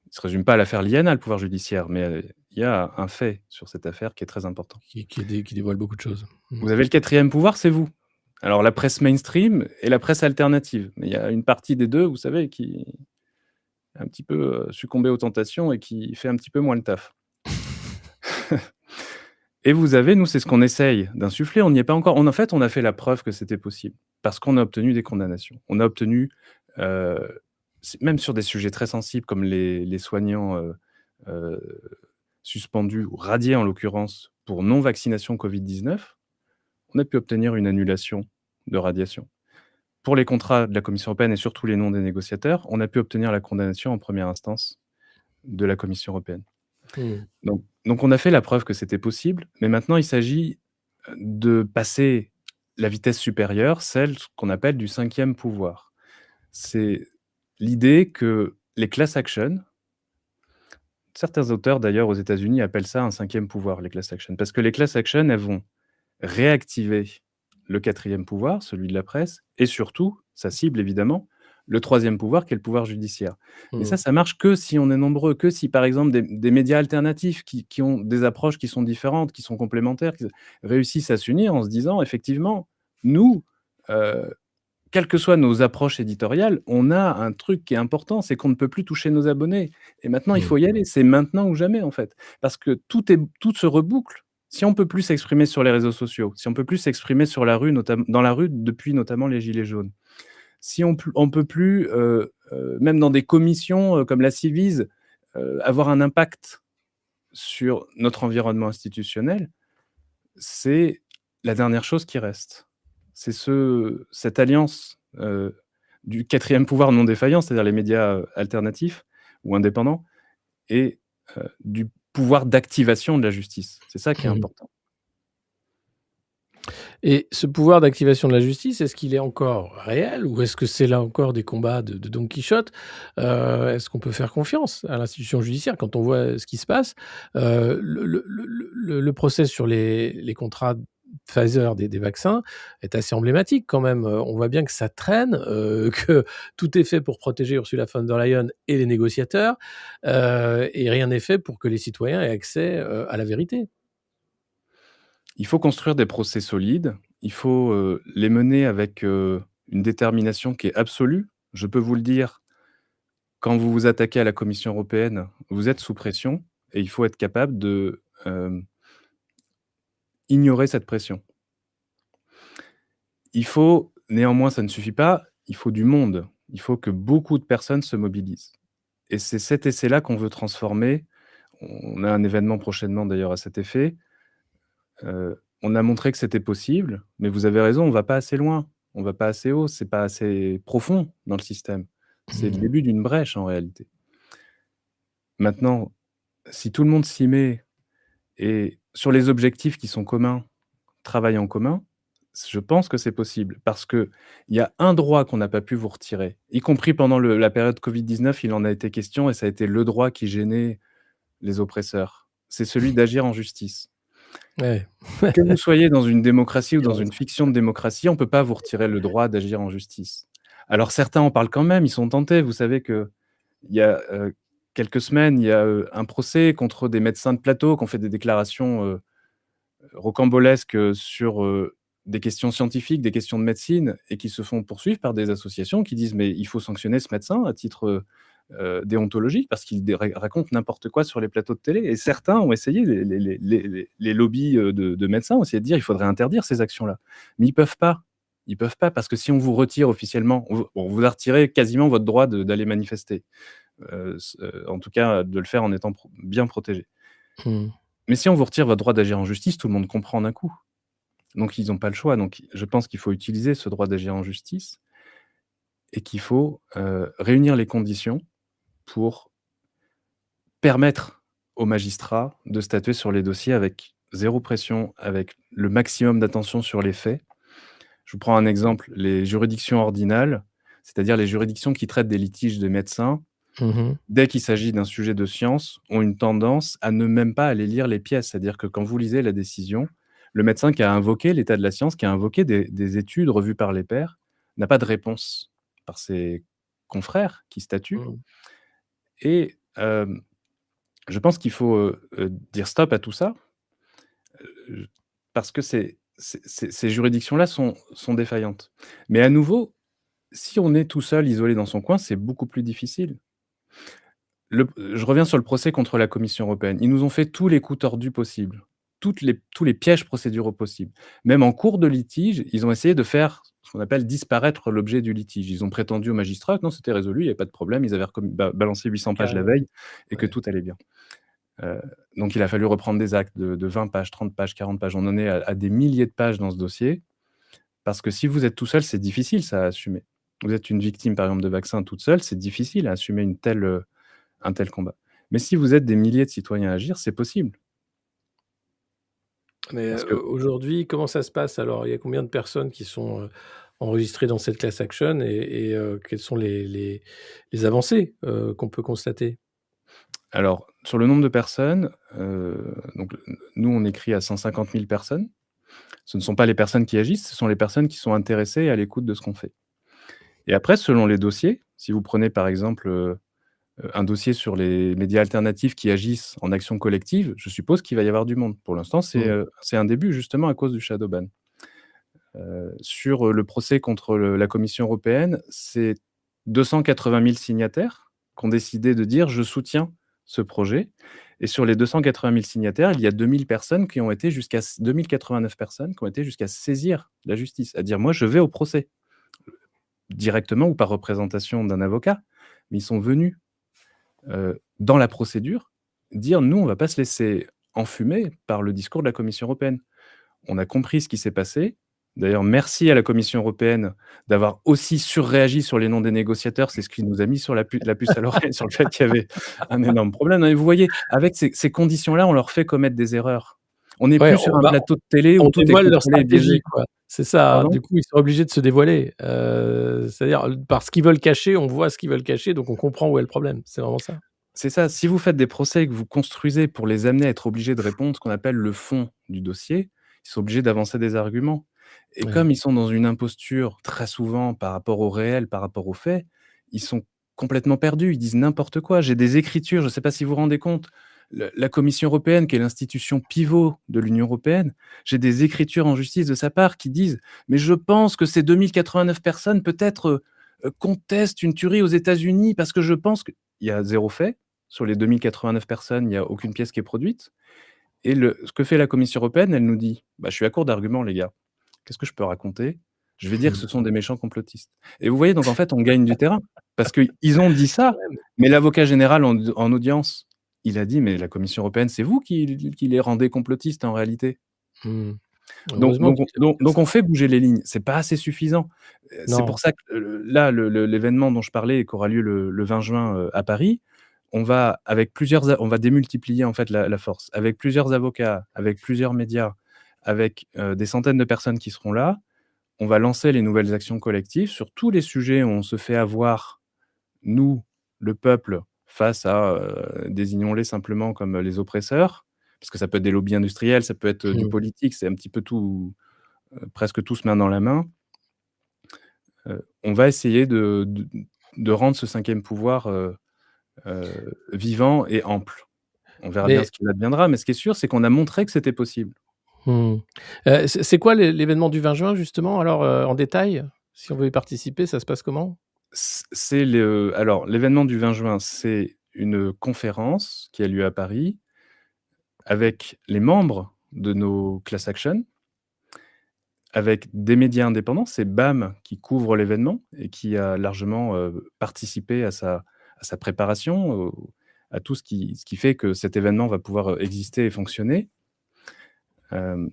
Il se résume pas à l'affaire Liana, le pouvoir judiciaire, mais, il y a un fait sur cette affaire qui est très important. Qui dévoile beaucoup de choses. Mmh. Vous avez le quatrième pouvoir, c'est vous. Alors la presse mainstream et la presse alternative, mais il y a une partie des 2, vous savez, qui est un petit peu, succombée aux tentations et qui fait un petit peu moins le taf. Et vous avez nous, c'est ce qu'on essaye d'insuffler, on n'y est pas encore. En fait, on a fait la preuve que c'était possible, parce qu'on a obtenu des condamnations. On a obtenu, heu, même sur des sujets très sensibles comme les soignants, heu, suspendus ou radiés en l'occurrence pour non-vaccination Covid-19, on a pu obtenir une annulation de radiation. Pour les contrats de la Commission européenne et surtout les noms des négociateurs, on a pu obtenir la condamnation en première instance de la Commission européenne. Mmh. Donc on a fait la preuve que c'était possible, mais maintenant il s'agit, de passer la vitesse supérieure, celle qu'on appelle du cinquième pouvoir. C'est l'idée que les class action, certains auteurs d'ailleurs aux États-Unis appellent ça un cinquième pouvoir, les class action, parce que les class action, elles vont réactiver le quatrième pouvoir, celui de la presse et surtout, ça cible évidemment, le troisième pouvoir qui est le pouvoir judiciaire. Mais Mmh. ça marche que si on est nombreux, que si par exemple des médias alternatifs qui ont des approches qui sont différentes, qui sont complémentaires, qui réussissent à s'unir en se disant: «Effectivement, nous, heu, quelles que soient nos approches éditoriales, on a un truc qui est important, c'est qu'on ne peut plus toucher nos abonnés et maintenant il Mmh. faut y aller. C'est maintenant ou jamais, en fait». Parce que tout se reboucle. Si on peut plus s'exprimer sur les réseaux sociaux, si on peut plus s'exprimer sur la rue, dans la rue depuis notamment les gilets jaunes, si on peut plus, même dans des commissions, comme la Civise, avoir un impact sur notre environnement institutionnel, c'est la dernière chose qui reste. C'est cette alliance, du quatrième pouvoir non défaillant, c'est-à-dire les médias, alternatifs ou indépendants et du pouvoir d'activation de la justice. C'est ça qui est Mmh. important. Et ce pouvoir d'activation de la justice, est-ce qu'il est encore réel ou est-ce que c'est là encore des combats de Don Quichotte? Est-ce qu'on peut faire confiance à l'institution judiciaire quand on voit ce qui se passe? Le procès sur les contrats Pfizer des vaccins est assez emblématique quand même. On voit bien que ça traîne, que tout est fait pour protéger Ursula von der Leyen et les négociateurs, et rien n'est fait pour que les citoyens aient accès, à la vérité. Il faut construire des procès solides, il faut, les mener avec, une détermination qui est absolue. Je peux vous le dire, quand vous vous attaquez à la Commission européenne, vous êtes sous pression et il faut être capable de, ignorer cette pression. Il faut néanmoins, ça ne suffit pas, il faut du monde. Il faut que beaucoup de personnes se mobilisent et c'est cet essai-là qu'on veut transformer. On a un événement prochainement d'ailleurs à cet effet. On a montré que c'était possible, mais vous avez raison, on va pas assez loin, on va pas assez haut, c'est pas assez profond dans le système. C'est le Mmh. début d'une brèche en réalité. Maintenant, si tout le monde s'y met et sur les objectifs qui sont communs, travaillent en commun, je pense que c'est possible. Parce qu'il y a un droit qu'on n'a pas pu vous retirer, y compris pendant la période Covid-19, il en a été question et ça a été le droit qui gênait les oppresseurs. C'est celui d'agir en justice. Ouais. Que vous soyez dans une démocratie ou Bien dans raison. une fiction de démocratie, on peut pas vous retirer le droit d'agir en justice. Alors certains en parlent quand même, ils sont tentés. Vous savez qu'il y a, quelques semaines, il y a, un procès contre des médecins de plateau qui ont fait des déclarations, rocambolesques, sur, des questions scientifiques, des questions de médecine et qui se font poursuivre par des associations qui disent: «Mais il faut sanctionner ce médecin à titre, déontologique parce qu'il dé raconte n'importe quoi sur les plateaux de télé» et certains ont essayé, les lobbies, de médecins ont essayé de dire: «Il faudrait interdire ces actions-là». Mais ils peuvent pas. Ils peuvent pas parce que si on vous retire officiellement, on vous a retiré quasiment votre droit d'aller manifester, en tout cas de le faire en étant bien protégé. Mmh. Mais si on vous retire votre droit d'agir en justice, tout le monde comprend d'un coup. Donc ils ont pas le choix. Donc je pense qu'il faut utiliser ce droit d'agir en justice et qu'il faut, réunir les conditions pour permettre aux magistrats de statuer sur les dossiers avec zéro pression, avec le maximum d'attention sur les faits. Je vous prends un exemple, les juridictions ordinales, c'est-à-dire les juridictions qui traitent des litiges de médecins, Mmh. dès qu'il s'agit d'un sujet de science, ont une tendance à ne même pas aller lire les pièces. C'est-à-dire que quand vous lisez la décision, le médecin qui a invoqué l'état de la science, qui a invoqué des études revues par les pairs, n'a pas de réponse par ses confrères qui statuent Mmh. et je pense qu'il faut, dire stop à tout ça, parce que ces juridictions-là sont défaillantes. Mais à nouveau, si on est tout seul, isolé dans son coin, c'est beaucoup plus difficile. Je reviens sur le procès contre la Commission européenne. Ils nous ont fait tous les coups tordus possibles, tous les pièges procéduraux possibles. Même en cours de litige, ils ont essayé de faire ce qu'on appelle disparaître l'objet du litige. Ils ont prétendu aux magistrats que non, c'était résolu, il y avait pas de problème, ils avaient balancé 800 pages la Carrément. veille et que Ouais. tout allait bien. Heu, donc il a fallu reprendre des actes de 20 pages, 30 pages, 40 pages. On en est à des milliers de pages dans ce dossier, parce que si vous êtes tout seul, c'est difficile ça à assumer. Vous êtes une victime, par exemple, de vaccin toute seule, c'est difficile à assumer un tel combat. Mais si vous êtes des milliers de citoyens à agir, c'est possible. Mais, Parce que aujourd'hui, comment ça se passe alors? Il y a combien de personnes qui sont, enregistrées dans cette class action et quelles sont les avancées, qu'on peut constater? alors, sur le nombre de personnes, donc nous, on écrit à 150 000 personnes. Ce ne sont pas les personnes qui agissent, ce sont les personnes qui sont intéressées et à l'écoute de ce qu'on fait. Et après, selon les dossiers, si vous prenez par exemple, un dossier sur les médias alternatifs qui agissent en action collective, je suppose qu'il va y avoir du monde. Pour l'instant, Mmh. c'est un début justement à cause du shadow ban. Sur, le procès contre la Commission européenne, c'est 280 000 signataires qui ont décidé de dire: «Je soutiens ce projet» et sur les 280 000 signataires, il y a 2 000 personnes qui ont été jusqu'à 2 089 personnes qui ont été jusqu'à saisir la justice, à dire: «Moi, je vais au procès», directement ou par représentation d'un avocat, mais ils sont venus, dans la procédure, dire: «Nous, on va pas se laisser enfumer par le discours de la Commission européenne». On a compris ce qui s'est passé. D'ailleurs, merci à la Commission européenne d'avoir aussi surréagi sur les noms des négociateurs. C'est ce qui nous a mis sur la puce à l'oreille sur le fait qu'il y avait un énorme problème. Et vous voyez, avec ces conditions-là, on leur fait commettre des erreurs. On n'est Ouais, plus sur un plateau de télé où on tout est dévoile leur contrôlé et stratégie, biaisé. quoi. C'est ça, Pardon? du coup, ils sont obligés de se dévoiler. C'est-à-dire, parce qu'ils veulent cacher, on voit ce qu'ils veulent cacher, donc on comprend où est le problème. C'est vraiment ça. C'est ça. Si vous faites des procès et que vous construisez pour les amener à être obligés de répondre ce qu'on appelle le fond du dossier, ils sont obligés d'avancer des arguments. Et Ouais. comme ils sont dans une imposture très souvent par rapport au réel, par rapport aux faits, ils sont complètement perdus. Ils disent n'importe quoi. J'ai des écritures, je ne sais pas si vous vous rendez compte, la Commission européenne, qui est l'institution pivot de l'Union européenne, j'ai des écritures en justice de sa part qui disent: «Mais je pense que ces 2 089 personnes peut-être, contestent une tuerie aux États-Unis parce que je pense que» il y a zéro fait. Sur les 2 089 personnes, il y a aucune pièce qui est produite et ce que fait la Commission européenne, elle nous dit: «Bah, je suis à court d'arguments les gars. Qu'est-ce que je peux raconter? Je vais dire que ce sont des méchants complotistes» et vous voyez, donc en fait, on gagne du terrain parce qu'ils ont dit ça, Ouais, mais l'avocat général en audience, il a dit: «Mais la Commission européenne, c'est vous qui les rendez complotistes en réalité». mmh. Donc Heureusement donc qu'ils on savent donc faire donc on ça. fait bouger les lignes. C'est pas assez suffisant. C'est Non. pour ça que, là, l'événement dont je parlais et qui aura lieu le 20 juin, à Paris, on va démultiplier en fait la force. Avec plusieurs avocats, avec plusieurs médias, avec, des centaines de personnes qui seront là, on va lancer les nouvelles actions collectives sur tous les sujets où on se fait avoir, nous, le peuple, face à, désignons-les simplement comme les oppresseurs, parce que ça peut être des lobbies industriels, ça peut être, du Mmh. politique, c'est un petit peu tout, presque tous main dans la main. On va essayer de rendre ce 5e pouvoir, vivant et ample. On verra bien Mais ce qu'il adviendra, mais ce qui est sûr, c'est qu'on a montré que c'était possible. mmh. C'est quoi l'événement du 20 juin justement alors, en détail? Si on veut y participer, ça se passe comment? Alors l'événement du 20 juin, c'est une conférence qui a lieu à Paris avec les membres de nos class action, avec des médias indépendants. C'est BAM qui couvre l'événement et qui a largement, participé à sa préparation, à tout ce qui fait que cet événement va pouvoir, exister et fonctionner. Hem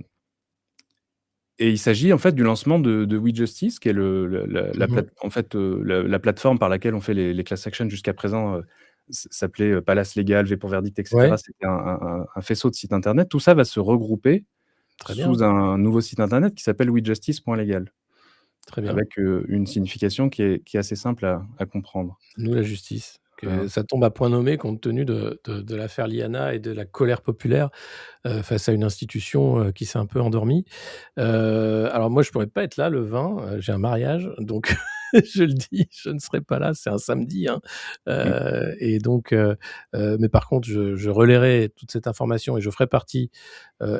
Et il s'agit en fait du lancement de We Justice, qui est le la Mmh. plate en fait, la plateforme par laquelle on fait les class actions jusqu'à présent, s'appelait, Palace Légal, V pour Verdict, et cetera. Ouais, C'était un faisceau de sites internet. Tout ça va se regrouper très bien, sous un nouveau site internet qui s'appelle wejustice.legal, très bien. avec, une signification qui est assez simple à comprendre. Nous la justice, que Voilà. ça tombe à point nommé compte tenu de l'affaire Liana et de la colère populaire, face à une institution, qui s'est un peu endormie. Alors moi je pourrais pas être là le 20, j'ai un mariage donc je le dis, je ne serai pas là, c'est un samedi, hein, Mmh. et donc mais par contre je relayerai toute cette information et je ferai partie,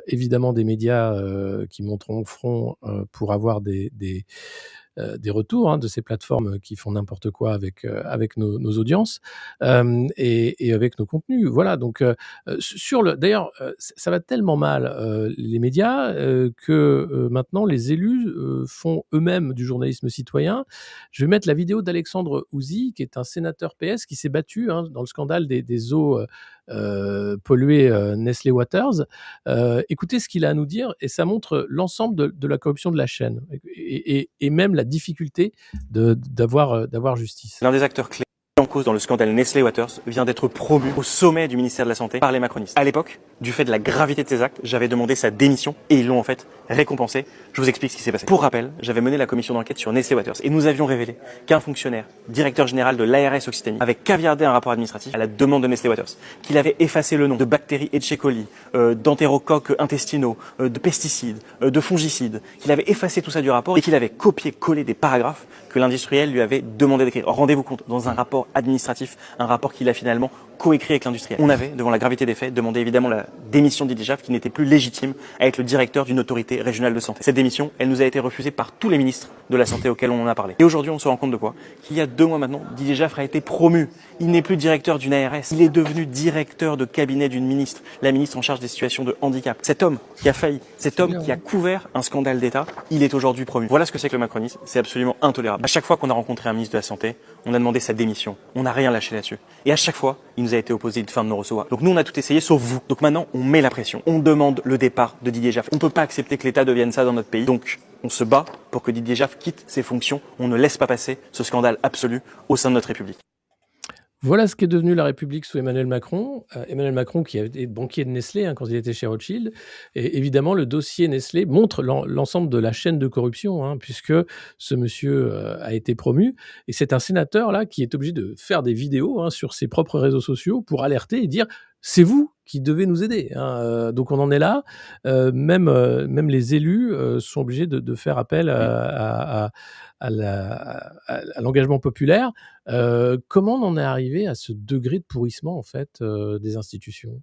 évidemment des médias, qui monteront le front, pour avoir des retours, hein, de ces plateformes qui font n'importe quoi avec nos audiences, et avec nos contenus. Voilà donc sur le d'ailleurs, ça va tellement mal, les médias, que, maintenant les élus, font eux-mêmes du journalisme citoyen. Je vais mettre la vidéo d'Alexandre Ouzy, qui est un sénateur PS qui s'est battu, hein, dans le scandale des eaux, polluées, Nestlé Waters. Écoutez ce qu'il a à nous dire et ça montre l'ensemble de la corruption de la chaîne et même la difficulté d'avoir justice. L'un des acteurs clés en cause dans le scandale Nestlé Waters vient d'être promu au sommet du ministère de la Santé par les macronistes. À l'époque, du fait de la gravité de ses actes, j'avais demandé sa démission et ils l'ont en fait récompensé. Je vous explique ce qui s'est passé. Pour rappel, j'avais mené la commission d'enquête sur Nestlé Waters et nous avions révélé qu'un fonctionnaire, directeur général de l'ARS Occitanie, avait caviardé un rapport administratif à la demande de Nestlé Waters, qu'il avait effacé le nom de bactéries Escherichia coli, d'entérocoques intestinaux, de pesticides, de fongicides, qu'il avait effacé tout ça du rapport et qu'il avait copié-collé des paragraphes que l'industriel lui avait demandé d'écrire. Rendez-vous compte, dans un rapport administratif, un rapport qu'il a finalement coécrit avec l'industriel. On avait, devant la gravité des faits, demandé évidemment la démission d'Didier Schaaf, qui n'était plus légitime à être le directeur d'une autorité régionale de santé. Cette démission, elle nous a été refusée par tous les ministres de la Santé auxquels on en a parlé. Et aujourd'hui, on se rend compte de quoi? Qu'il y a 2 mois maintenant, Didier Schaaf a été promu. Il n'est plus directeur d'une ARS, il est devenu directeur de cabinet d'une ministre, la ministre en charge des situations de handicap. Cet homme qui a failli, cet homme qui a couvert un scandale d'État, il est aujourd'hui promu. Voilà ce que c'est que le macronisme, c'est absolument intolérable. À chaque fois qu'on a rencontré un ministre de la Santé, on a demandé sa démission. On n'a rien lâché là-dessus. Et à chaque fois, il nous a été opposé de fin de non-recevoir. Donc nous, on a tout essayé, sauf vous. Donc maintenant, on met la pression. On demande le départ de Didier Schaaf. On ne peut pas accepter que l'État devienne ça dans notre pays. Donc, on se bat pour que Didier Schaaf quitte ses fonctions. On ne laisse pas passer ce scandale absolu au sein de notre République. Voilà ce qu'est devenu la République sous Emmanuel Macron. Emmanuel Macron qui a été banquier de Nestlé, hein, quand il était chez Rothschild et évidemment le dossier Nestlé montre l'ensemble de la chaîne de corruption, hein, puisque ce monsieur, a été promu et c'est un sénateur là qui est obligé de faire des vidéos, hein, sur ses propres réseaux sociaux pour alerter et dire: «C'est vous qui devez nous aider», hein, donc on en est là. Même les élus, sont obligés de faire appel Mmh. à l'engagement populaire. Comment on en est arrivé à ce degré de pourrissement en fait, des institutions?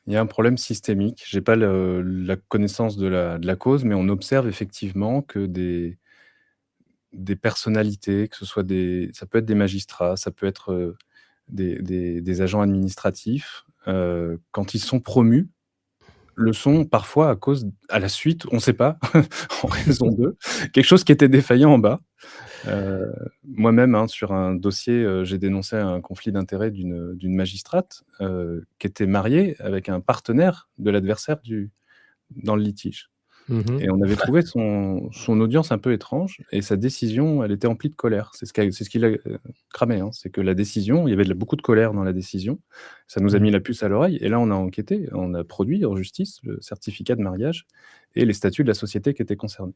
Il y a un problème systémique. J'ai pas la connaissance de la cause, mais on observe effectivement que des personnalités, que ce soit ça peut être des magistrats, ça peut être, des agents administratifs, quand ils sont promus, le sont parfois à la suite, on ne sait pas, en raison de quelque chose qui était défaillant en bas. Heu, Moi-même, hein, sur un dossier, j'ai dénoncé un conflit d'intérêts d'une magistrate, qui était mariée avec un partenaire de l'adversaire dans le litige. Mmh. et on avait trouvé son audience un peu étrange et sa décision, elle était emplie de colère. C'est ce qui l'a, cramé, hein. C'est que la décision, il y avait beaucoup de colère dans la décision. Ça nous a Mmh. mis la puce à l'oreille et là, on a enquêté, on a produit en justice le certificat de mariage et les statuts de la société qui étaient concernés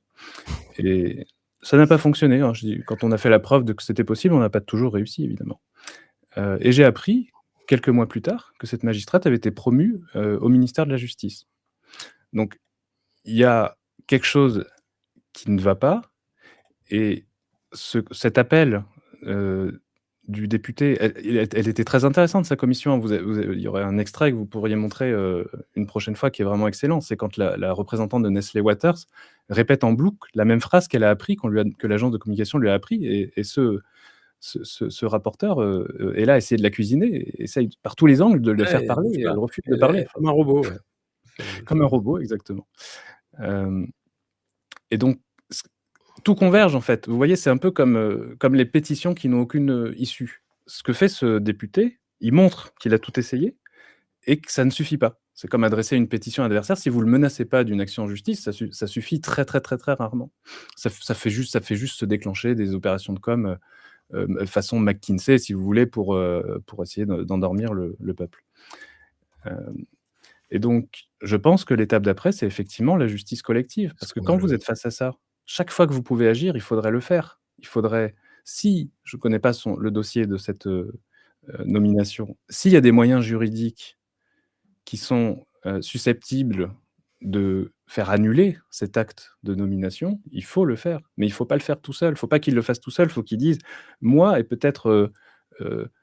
et ça n'a pas fonctionné, hein. Je dis quand on a fait la preuve de que c'était possible, on n'a pas toujours réussi évidemment, et j'ai appris quelques mois plus tard que cette magistrate avait été promue, au ministère de la Justice. Donc il y a quelque chose qui ne va pas et cet appel, heu, du député, elle était très intéressante sa commission, hein. Vous avez il y aurait un extrait que vous pourriez montrer, une prochaine fois qui est vraiment excellent. C'est quand la représentante de Nestlé Waters répète en boucle la même phrase qu'elle a appris, que l'agence de communication lui a appris et ce rapporteur, est là à essayer de la cuisiner et essaye par tous les angles de la faire Ouais, elle parler bouge et pas. elle refuse de Elle parler. est comme un robot, ouais. Comme un robot, exactement. Hem et donc c tout converge, en fait. Vous voyez, c'est un peu comme les pétitions qui n'ont aucune, issue. Ce que fait ce député, il montre qu'il a tout essayé et que ça ne suffit pas. C'est comme adresser une pétition à un adversaire, si vous le menacez pas d'une action en justice, ça suffit très, très, très, très rarement. Ça fait juste se déclencher des opérations de com, façon McKinsey, si vous voulez, pour essayer d'endormir le peuple. Hem Et donc, je pense que l'étape d'après, c'est effectivement la justice collective. Parce que quand vous êtes face à ça, chaque fois que vous pouvez agir, il faudrait le faire. Il faudrait si je ne connais pas le dossier de cette, nomination, s'il y a des moyens juridiques qui sont, susceptibles de faire annuler cet acte de nomination, il faut le faire. Mais il ne faut pas le faire tout seul. Il ne faut pas qu'il le fasse tout seul. Il faut qu'il dise: «Moi et peut-être,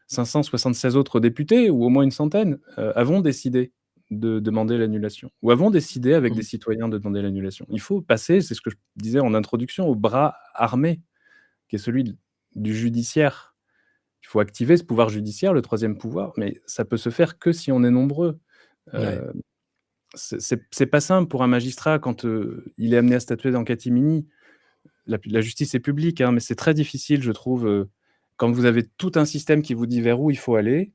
576 autres députés ou au moins une centaine, avons décidé de demander l'annulation ou avons décidé avec des Mmh. citoyens de demander l'annulation». Il faut passer, c'est ce que je disais en introduction, au bras armé qui est celui du judiciaire. Il faut activer ce pouvoir judiciaire, le troisième pouvoir, mais ça peut se faire que si on est nombreux. Ouais. Heu, c'est pas simple pour un magistrat quand, il est amené à statuer dans catimini. La justice est publique, hein, mais c'est très difficile, je trouve, quand vous avez tout un système qui vous dit vers où il faut aller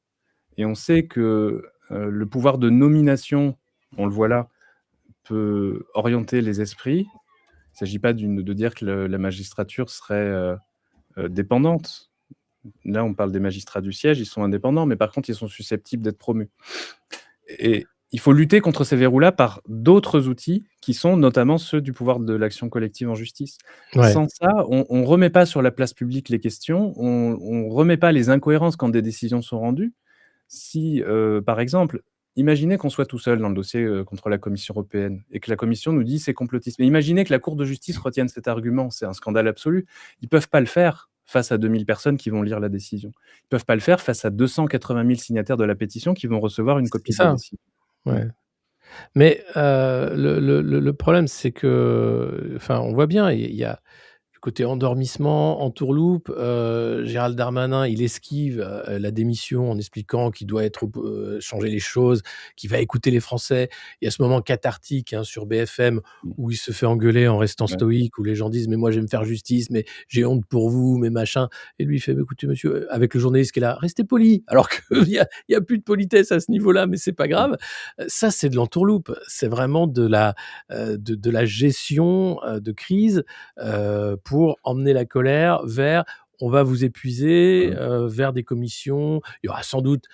et on sait que, le pouvoir de nomination, on le voit là, peut orienter les esprits. Il ne s'agit pas de dire que la magistrature serait, dépendante. Là, on parle des magistrats du siège, ils sont indépendants, mais par contre, ils sont susceptibles d'être promus. Et il faut lutter contre ces verrous-là par d'autres outils qui sont notamment ceux du pouvoir de l'action collective en justice. Ouais. Sans ça, on remet pas sur la place publique les questions, on remet pas les incohérences quand des décisions sont rendues. Si, par exemple, imaginez qu'on soit tout seul dans le dossier, contre la Commission européenne et que la Commission nous dit: «C'est complotiste». Mais imaginez que la Cour de justice retienne cet argument, c'est un scandale absolu. Ils peuvent pas le faire face à 2 000 personnes qui vont lire la décision. Ils peuvent pas le faire face à 280 000 signataires de la pétition qui vont recevoir une C'est copie de la ça, décision. Mmh. ouais. Mais le problème, c'est que, enfin, on voit bien, il y a le côté endormissement, entourloupe, Gérald Darmanin, il esquive, la démission en expliquant qu'il doit être changer les choses, qu'il va écouter les Français. Il y a ce moment cathartique, hein, sur BFM Mmh. où il se fait engueuler en restant Ouais. stoïque, où les gens disent: «Mais moi, je vais me faire justice, mais j'ai honte pour vous, mais machin», et lui, il fait: «Mais écoutez monsieur», avec le journaliste qui est là: «Restez poli», alors Mmh. qu'il y a plus de politesse à ce niveau-là, mais c'est pas Mmh. grave. Ça, c'est de l'entourloupe. C'est vraiment de la gestion, de crise, pour emmener la colère vers: «On va vous épuiser», Mmh. vers des commissions. Il y aura sans doute,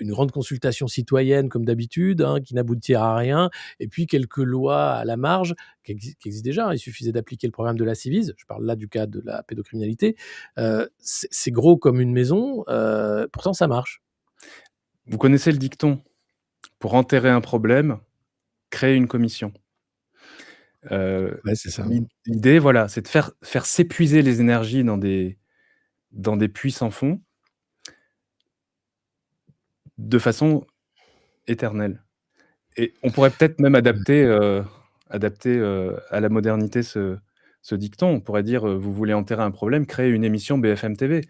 une grande consultation citoyenne comme d'habitude, hein, qui n'aboutira à rien, et puis quelques lois à la marge qui existent déjà, hein. Il suffisait d'appliquer le programme de la Ciivise. Je parle là du cas de la pédocriminalité. C'est gros comme une maison, pourtant ça marche. Vous connaissez le dicton: «Pour enterrer un problème, créer une commission». Ouais, c'est ça. L'idée, voilà, c'est de faire s'épuiser les énergies dans des puits sans fond, de façon éternelle. Et on pourrait peut-être même adapter à la modernité ce dicton. On pourrait dire, vous voulez enterrer un problème, créez une émission BFM TV.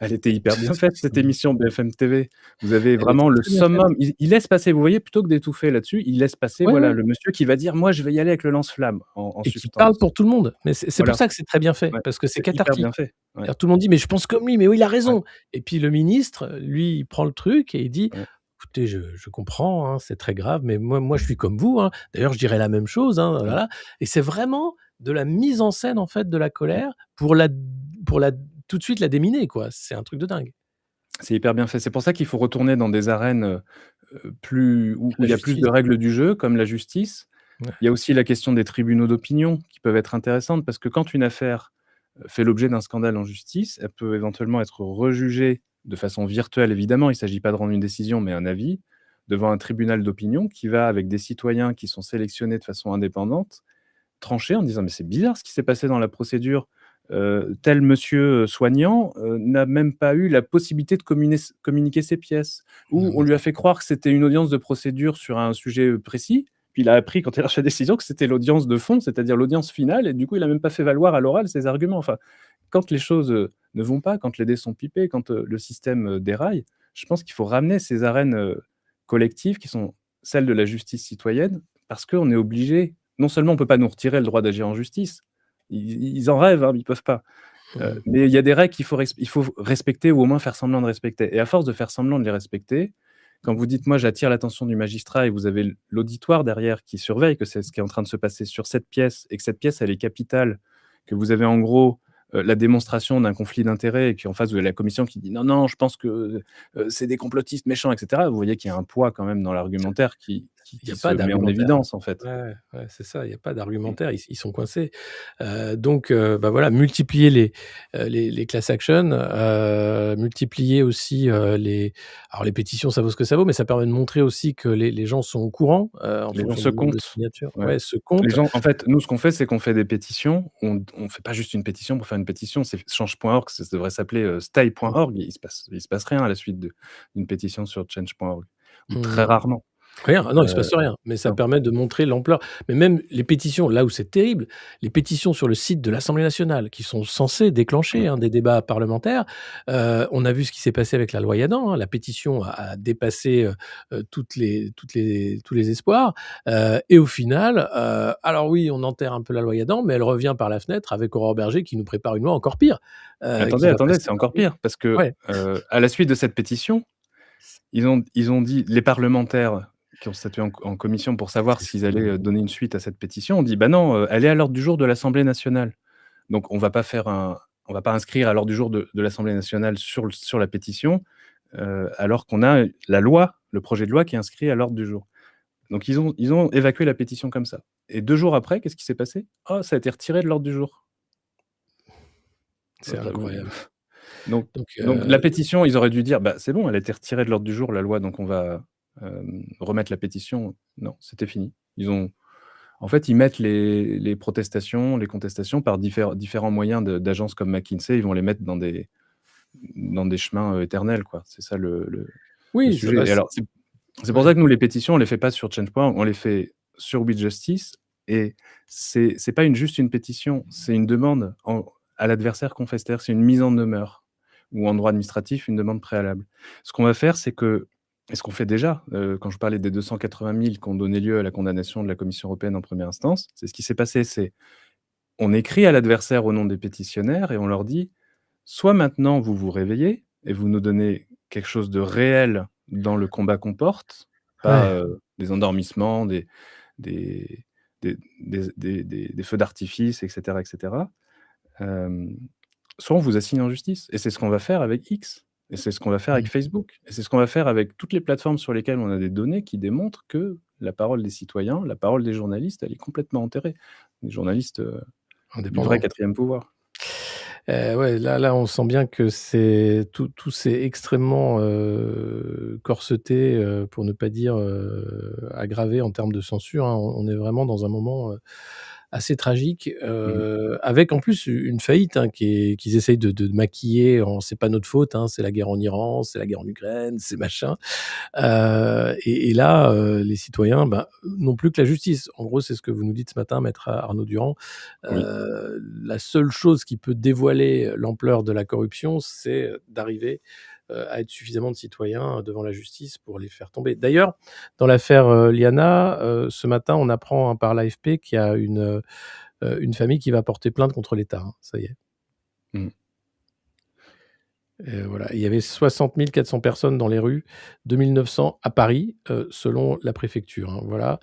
Elle était hyper bien faite cette émission BFM TV. Vous avez Elle était vraiment le très bien faite. summum. Il laisse passer, vous voyez, plutôt que d'étouffer là-dessus, il laisse passer, Ouais, voilà, ouais. le monsieur qui va dire: «Moi, je vais y aller avec le lance-flamme», en Et qui parle substance. pour tout le monde. Mais c'est pour Voilà, ça que c'est très bien fait, ouais, parce que c'est c'est hyper bien cathartique. fait. Ouais, C'est-à-dire tout le monde dit: «Mais je pense comme lui, mais oui, il a ouais, raison», et puis le ministre, lui, il prend le truc et il dit: ouais. écoutez, je comprends, hein, c'est très grave, mais moi je suis comme vous, hein. D'ailleurs, je dirais la même chose, hein, Mmh. voilà et c'est vraiment de la mise en scène, en fait, de la Mmh. colère pour la tout de suite la déminer, quoi. C'est un truc de dingue. C'est hyper bien fait. C'est pour ça qu'il faut retourner dans des arènes, plus où La il y a plus de justice. règles du jeu, comme la justice. Ouais. Il y a aussi la question des tribunaux d'opinion qui peuvent être intéressantes parce que quand une affaire, fait l'objet d'un scandale en justice, elle peut éventuellement être rejugée de façon virtuelle évidemment, il ne s'agit pas de rendre une décision mais un avis, devant un tribunal d'opinion qui va, avec des citoyens qui sont sélectionnés de façon indépendante, trancher en disant: «Mais c'est bizarre ce qui s'est passé dans la procédure, tel monsieur, soignant, n'a même pas eu la possibilité de communiquer ses pièces». Non, Ou on mais lui a fait croire que c'était une audience de procédure sur un sujet, précis, puis il a appris quand il a reçu la décision que c'était l'audience de fond, c'est-à-dire l'audience finale et du coup il a même pas fait valoir à l'oral ses arguments. Enfin, quand les choses, ne vont pas, quand les dés sont pipés, quand, le système, déraille, je pense qu'il faut ramener ces arènes, collectives qui sont celles de la justice citoyenne parce qu'on est obligé non seulement on peut pas nous retirer le droit d'agir en justice, ils en rêvent, hein, mais ils peuvent pas. mmh. Mais il y a des règles il faut respecter ou au moins faire semblant de respecter et à force de faire semblant de les respecter, quand vous dites: «Moi, j'attire l'attention du magistrat» et vous avez l'auditoire derrière qui surveille que c'est ce qui est en train de se passer sur cette pièce et que cette pièce, elle est capitale, que vous avez en gros, la démonstration d'un conflit d'intérêts et qu'en face vous avez la commission qui dit: «Non, non, je pense que, c'est des complotistes méchants» et cetera. Vous voyez qu'il y a un poids quand même dans l'argumentaire Il y qui a se pas met en d'argumentaire. évidence, en fait. Ouais, ouais, c'est ça, il y a pas Mmh. d'argumentaire, ils sont coincés. Donc bah, voilà, multiplier les class action, multiplier aussi, alors les pétitions, ça vaut ce que ça vaut, mais ça permet de montrer aussi que les gens sont au courant, en Les gens fonction se du nombre de comptent. signatures. Ouais. Ouais, se Les comptent. gens en fait, nous, ce qu'on fait, c'est qu'on fait des pétitions. On fait pas juste une pétition pour faire une pétition, c'est change.org, ça devrait s'appeler, Mmh. stay.org. Il se passe rien à la suite d'une pétition sur change.org ou très Mmh. rarement. Rien, ah non, il se Heu, passe rien, mais ça non. permet de montrer l'ampleur. Mais même les pétitions, là où c'est terrible, les pétitions sur le site de l'Assemblée nationale qui sont censées Mmh. déclencher, hein, des débats parlementaires, on a vu ce qui s'est passé avec la loi Yadan, hein. La pétition a dépassé, tous les espoirs, et au final, alors oui, on enterre un peu la loi Yadan, mais elle revient par la fenêtre avec Aurore Bergé qui nous prépare une loi encore pire, Attendez, qui va attendez, passer c'est encore par les pire parce que, ouais. à la suite de cette pétition, ils ont dit les parlementaires qui ont statué en commission pour savoir C'est s'ils fou, allaient, hein. donner une suite à cette pétition, ont dit: «Bah non, elle est à l'ordre du jour de l'Assemblée nationale». Donc on va pas inscrire à l'ordre du jour de l'Assemblée nationale sur la pétition, alors qu'on a la loi, le projet de loi qui est inscrit à l'ordre du jour. Donc ils ont évacué la pétition comme ça et 2 jours après, qu'est-ce qui s'est passé? «Oh, ça a été retiré de l'ordre du jour». C'est incroyable. Donc Donc la pétition, ils auraient dû dire: «Bah, c'est bon, elle a été retirée de l'ordre du jour, la loi, donc on va, remettre la pétition». Non, c'était fini. En fait, ils mettent les protestations, les contestations par différents moyens d'agences comme McKinsey, ils vont les mettre dans des chemins, éternels, quoi. C'est ça le oui, ça sujet bah, et alors c'est pour ouais. ça que nous, les pétitions, on les fait pas sur change.org, on les fait sur We Justice et c'est pas juste une pétition, c'est une demande à l'adversaire qu'on fait. C'est-à-dire, c'est une mise en demeure ou en droit administratif, une demande préalable. Ce qu'on va faire, c'est que et ce qu'on fait déjà, quand je parlais des 280 000 qui ont donné lieu à la condamnation de la Commission européenne en première instance, c'est ce qui s'est passé, c'est on écrit à l'adversaire au nom des pétitionnaires et on leur dit: «Soit maintenant vous vous réveillez et vous nous donnez quelque chose de réel dans le combat qu'on porte, pas, Ouais. des endormissements, des des feux d'artifice et cetera. Hem, Soit on vous assigne en justice» et c'est ce qu'on va faire avec X et c'est ce qu'on va faire avec Mmh. Facebook et c'est ce qu'on va faire avec toutes les plateformes sur lesquelles on a des données qui démontrent que la parole des citoyens, la parole des journalistes, elle est complètement enterrée. Les journalistes, du vrai Indépendant. quatrième pouvoir. Ouais, là, on sent bien que c'est tout c'est extrêmement, corseté, pour ne pas dire, aggravé en termes de censure, hein. On est vraiment dans un moment, assez tragique, Mmh. avec en plus une faillite, hein, qu'ils essayent de maquiller en «C'est pas notre faute, hein, c'est la guerre en Iran, c'est la guerre en Ukraine, c'est machin». Et là, les citoyens, bah, n'ont plus que la justice. En gros, c'est ce que vous nous dites ce matin, maître Arnaud Durand. Oui. La seule chose qui peut dévoiler l'ampleur de la corruption, c'est, d'arriver, à être suffisamment de citoyens devant la justice pour les faire tomber. D'ailleurs, dans l'affaire, Liana, ce matin, on apprend, hein, par l'AFP qu'il y a une famille qui va porter plainte contre l'État, hein, ça y est. Mmh. Voilà, il y avait 60 400 personnes dans les rues, 2 900 à Paris, selon la préfecture, hein, voilà.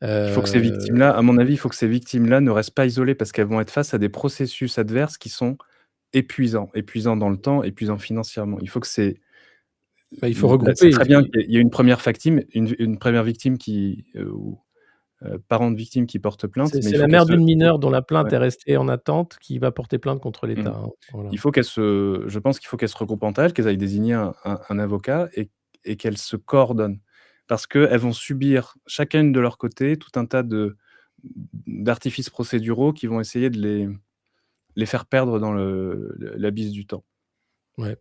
Il faut que ces Heu, victimes-là, à mon avis, il faut que ces victimes-là ne restent pas isolées parce qu'elles vont être face à des processus adverses qui sont épuisants. Épuisants dans le temps, épuisants financièrement. Il faut que il faut là, c'est regrouper. très bien qu'il y ait une 1re victime, une 1re victime qui, ou parent de victime qui porte plainte, mais il C'est faut la qu'elle mère se d'une il faut mineure dont la plainte ouais. est restée en attente qui va porter plainte contre Mmh. l'État, hein, voilà. Il faut je pense qu'il faut qu'elles se regroupent entre elles, qu'elles aillent désigner un avocat et qu'elles se coordonnent. Parce qu'elles vont subir, chacune de leur côté, tout un tas d'artifices procéduraux qui vont essayer de les faire perdre dans l'abysse du temps. Ouais.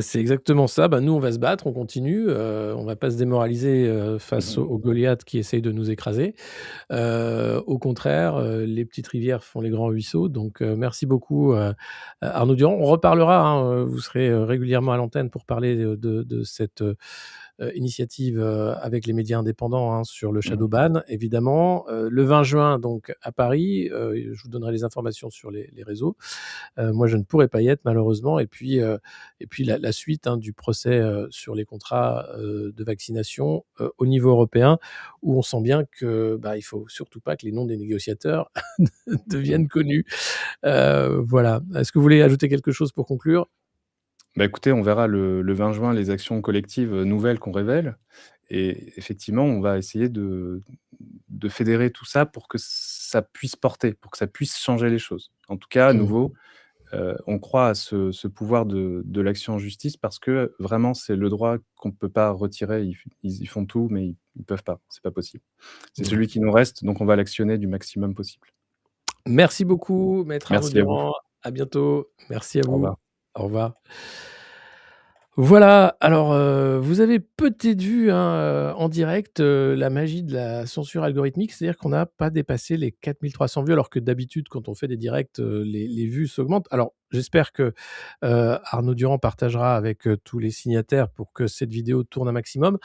C'est exactement ça. Nous, on va se battre, on continue, on va pas se démoraliser, Mmh face mh. aux Goliaths qui essayent de nous écraser. Au contraire, les petites rivières font les grands ruisseaux, donc merci beaucoup, Arnaud Durand. On reparlera, hein, vous serez, régulièrement à l'antenne pour parler, de cette, initiative, avec les médias indépendants, hein, sur le Mmh. shadow ban évidemment. Le 20 juin donc à Paris, je vous donnerai les informations sur les réseaux. Moi je ne pourrai pas y être malheureusement et puis la suite, hein, du procès, sur les contrats, de vaccination, au niveau européen où on sent bien que, il faut surtout pas que les noms des négociateurs Mmh. deviennent connus. Voilà. Est-ce que vous voulez ajouter quelque chose pour conclure? Bah, écoutez, on verra le 20 juin les actions collectives, nouvelles qu'on révèle et effectivement, on va essayer de fédérer tout ça pour que ça puisse porter, pour que ça puisse changer les choses. En tout cas, à Mmh. nouveau, on croit à ce pouvoir de l'action en justice parce que vraiment, c'est le droit qu'on ne peut pas retirer. Ils font tout, mais ils peuvent pas, c'est pas possible. C'est Ouais. celui qui nous reste, donc on va l'actionner du maximum possible. Merci beaucoup, maître Arnaud Merci à vous. Durand. À bientôt. Merci à Au vous. revoir. Au revoir. Voilà, alors, vous avez peut-être vu, hein, en direct, la magie de la censure algorithmique. C'est-à-dire qu'on n'a pas dépassé les 4 300 vues, alors que d'habitude, quand on fait des directs, les vues s'augmentent. Alors, j'espère que, Arnaud Durand partagera avec, tous les signataires pour que cette vidéo tourne un maximum.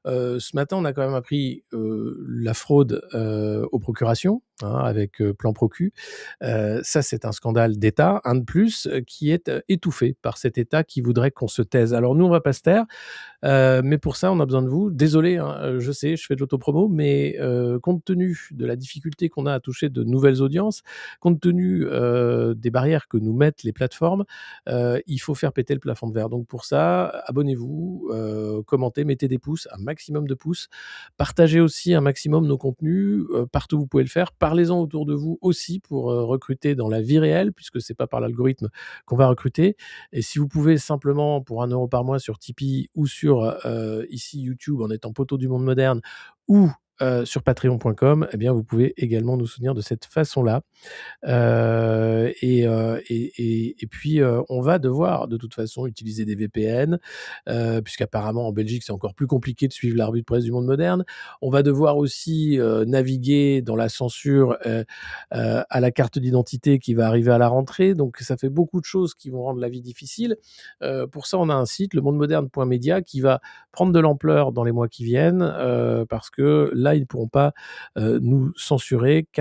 Ce matin, on a quand même appris, la fraude, aux procurations, hein, avec, Plan Procu. Ça, c'est un scandale d'État, un de plus, qui est, étouffé par cet État qui voudrait qu'on se taise. Alors nous, on va pas se taire, mais pour ça, on a besoin de vous. Désolé, hein, je sais, je fais de l'autopromo, mais compte tenu de la difficulté qu'on a à toucher de nouvelles audiences, compte tenu, des barrières que nous mettent les plateformes, il faut faire péter le plafond de verre. Donc pour ça, abonnez-vous, commentez, mettez des pouces, un maximum de pouces. Partagez aussi un maximum nos contenus, partout où vous pouvez le faire. Parlez-en autour de vous aussi pour, recruter dans la vie réelle, puisque c'est pas par l'algorithme qu'on va recruter. Et si vous pouvez simplement pour 1 € par mois sur Tipeee ou sur, ici YouTube en étant poteau du monde moderne ou, sur patreon.com, eh bien vous pouvez également nous soutenir de cette façon-là. Et puis, on va devoir de toute façon utiliser des VPN, puisqu'apparemment en Belgique, c'est encore plus compliqué de suivre la revue de presse du monde moderne. On va devoir aussi, naviguer dans la censure, à la carte d'identité qui va arriver à la rentrée. Donc ça fait beaucoup de choses qui vont rendre la vie difficile. Pour ça, on a un site, lemondemoderne.media, qui va prendre de l'ampleur dans les mois qui viennent, parce que là, ils ne pourront pas, nous censurer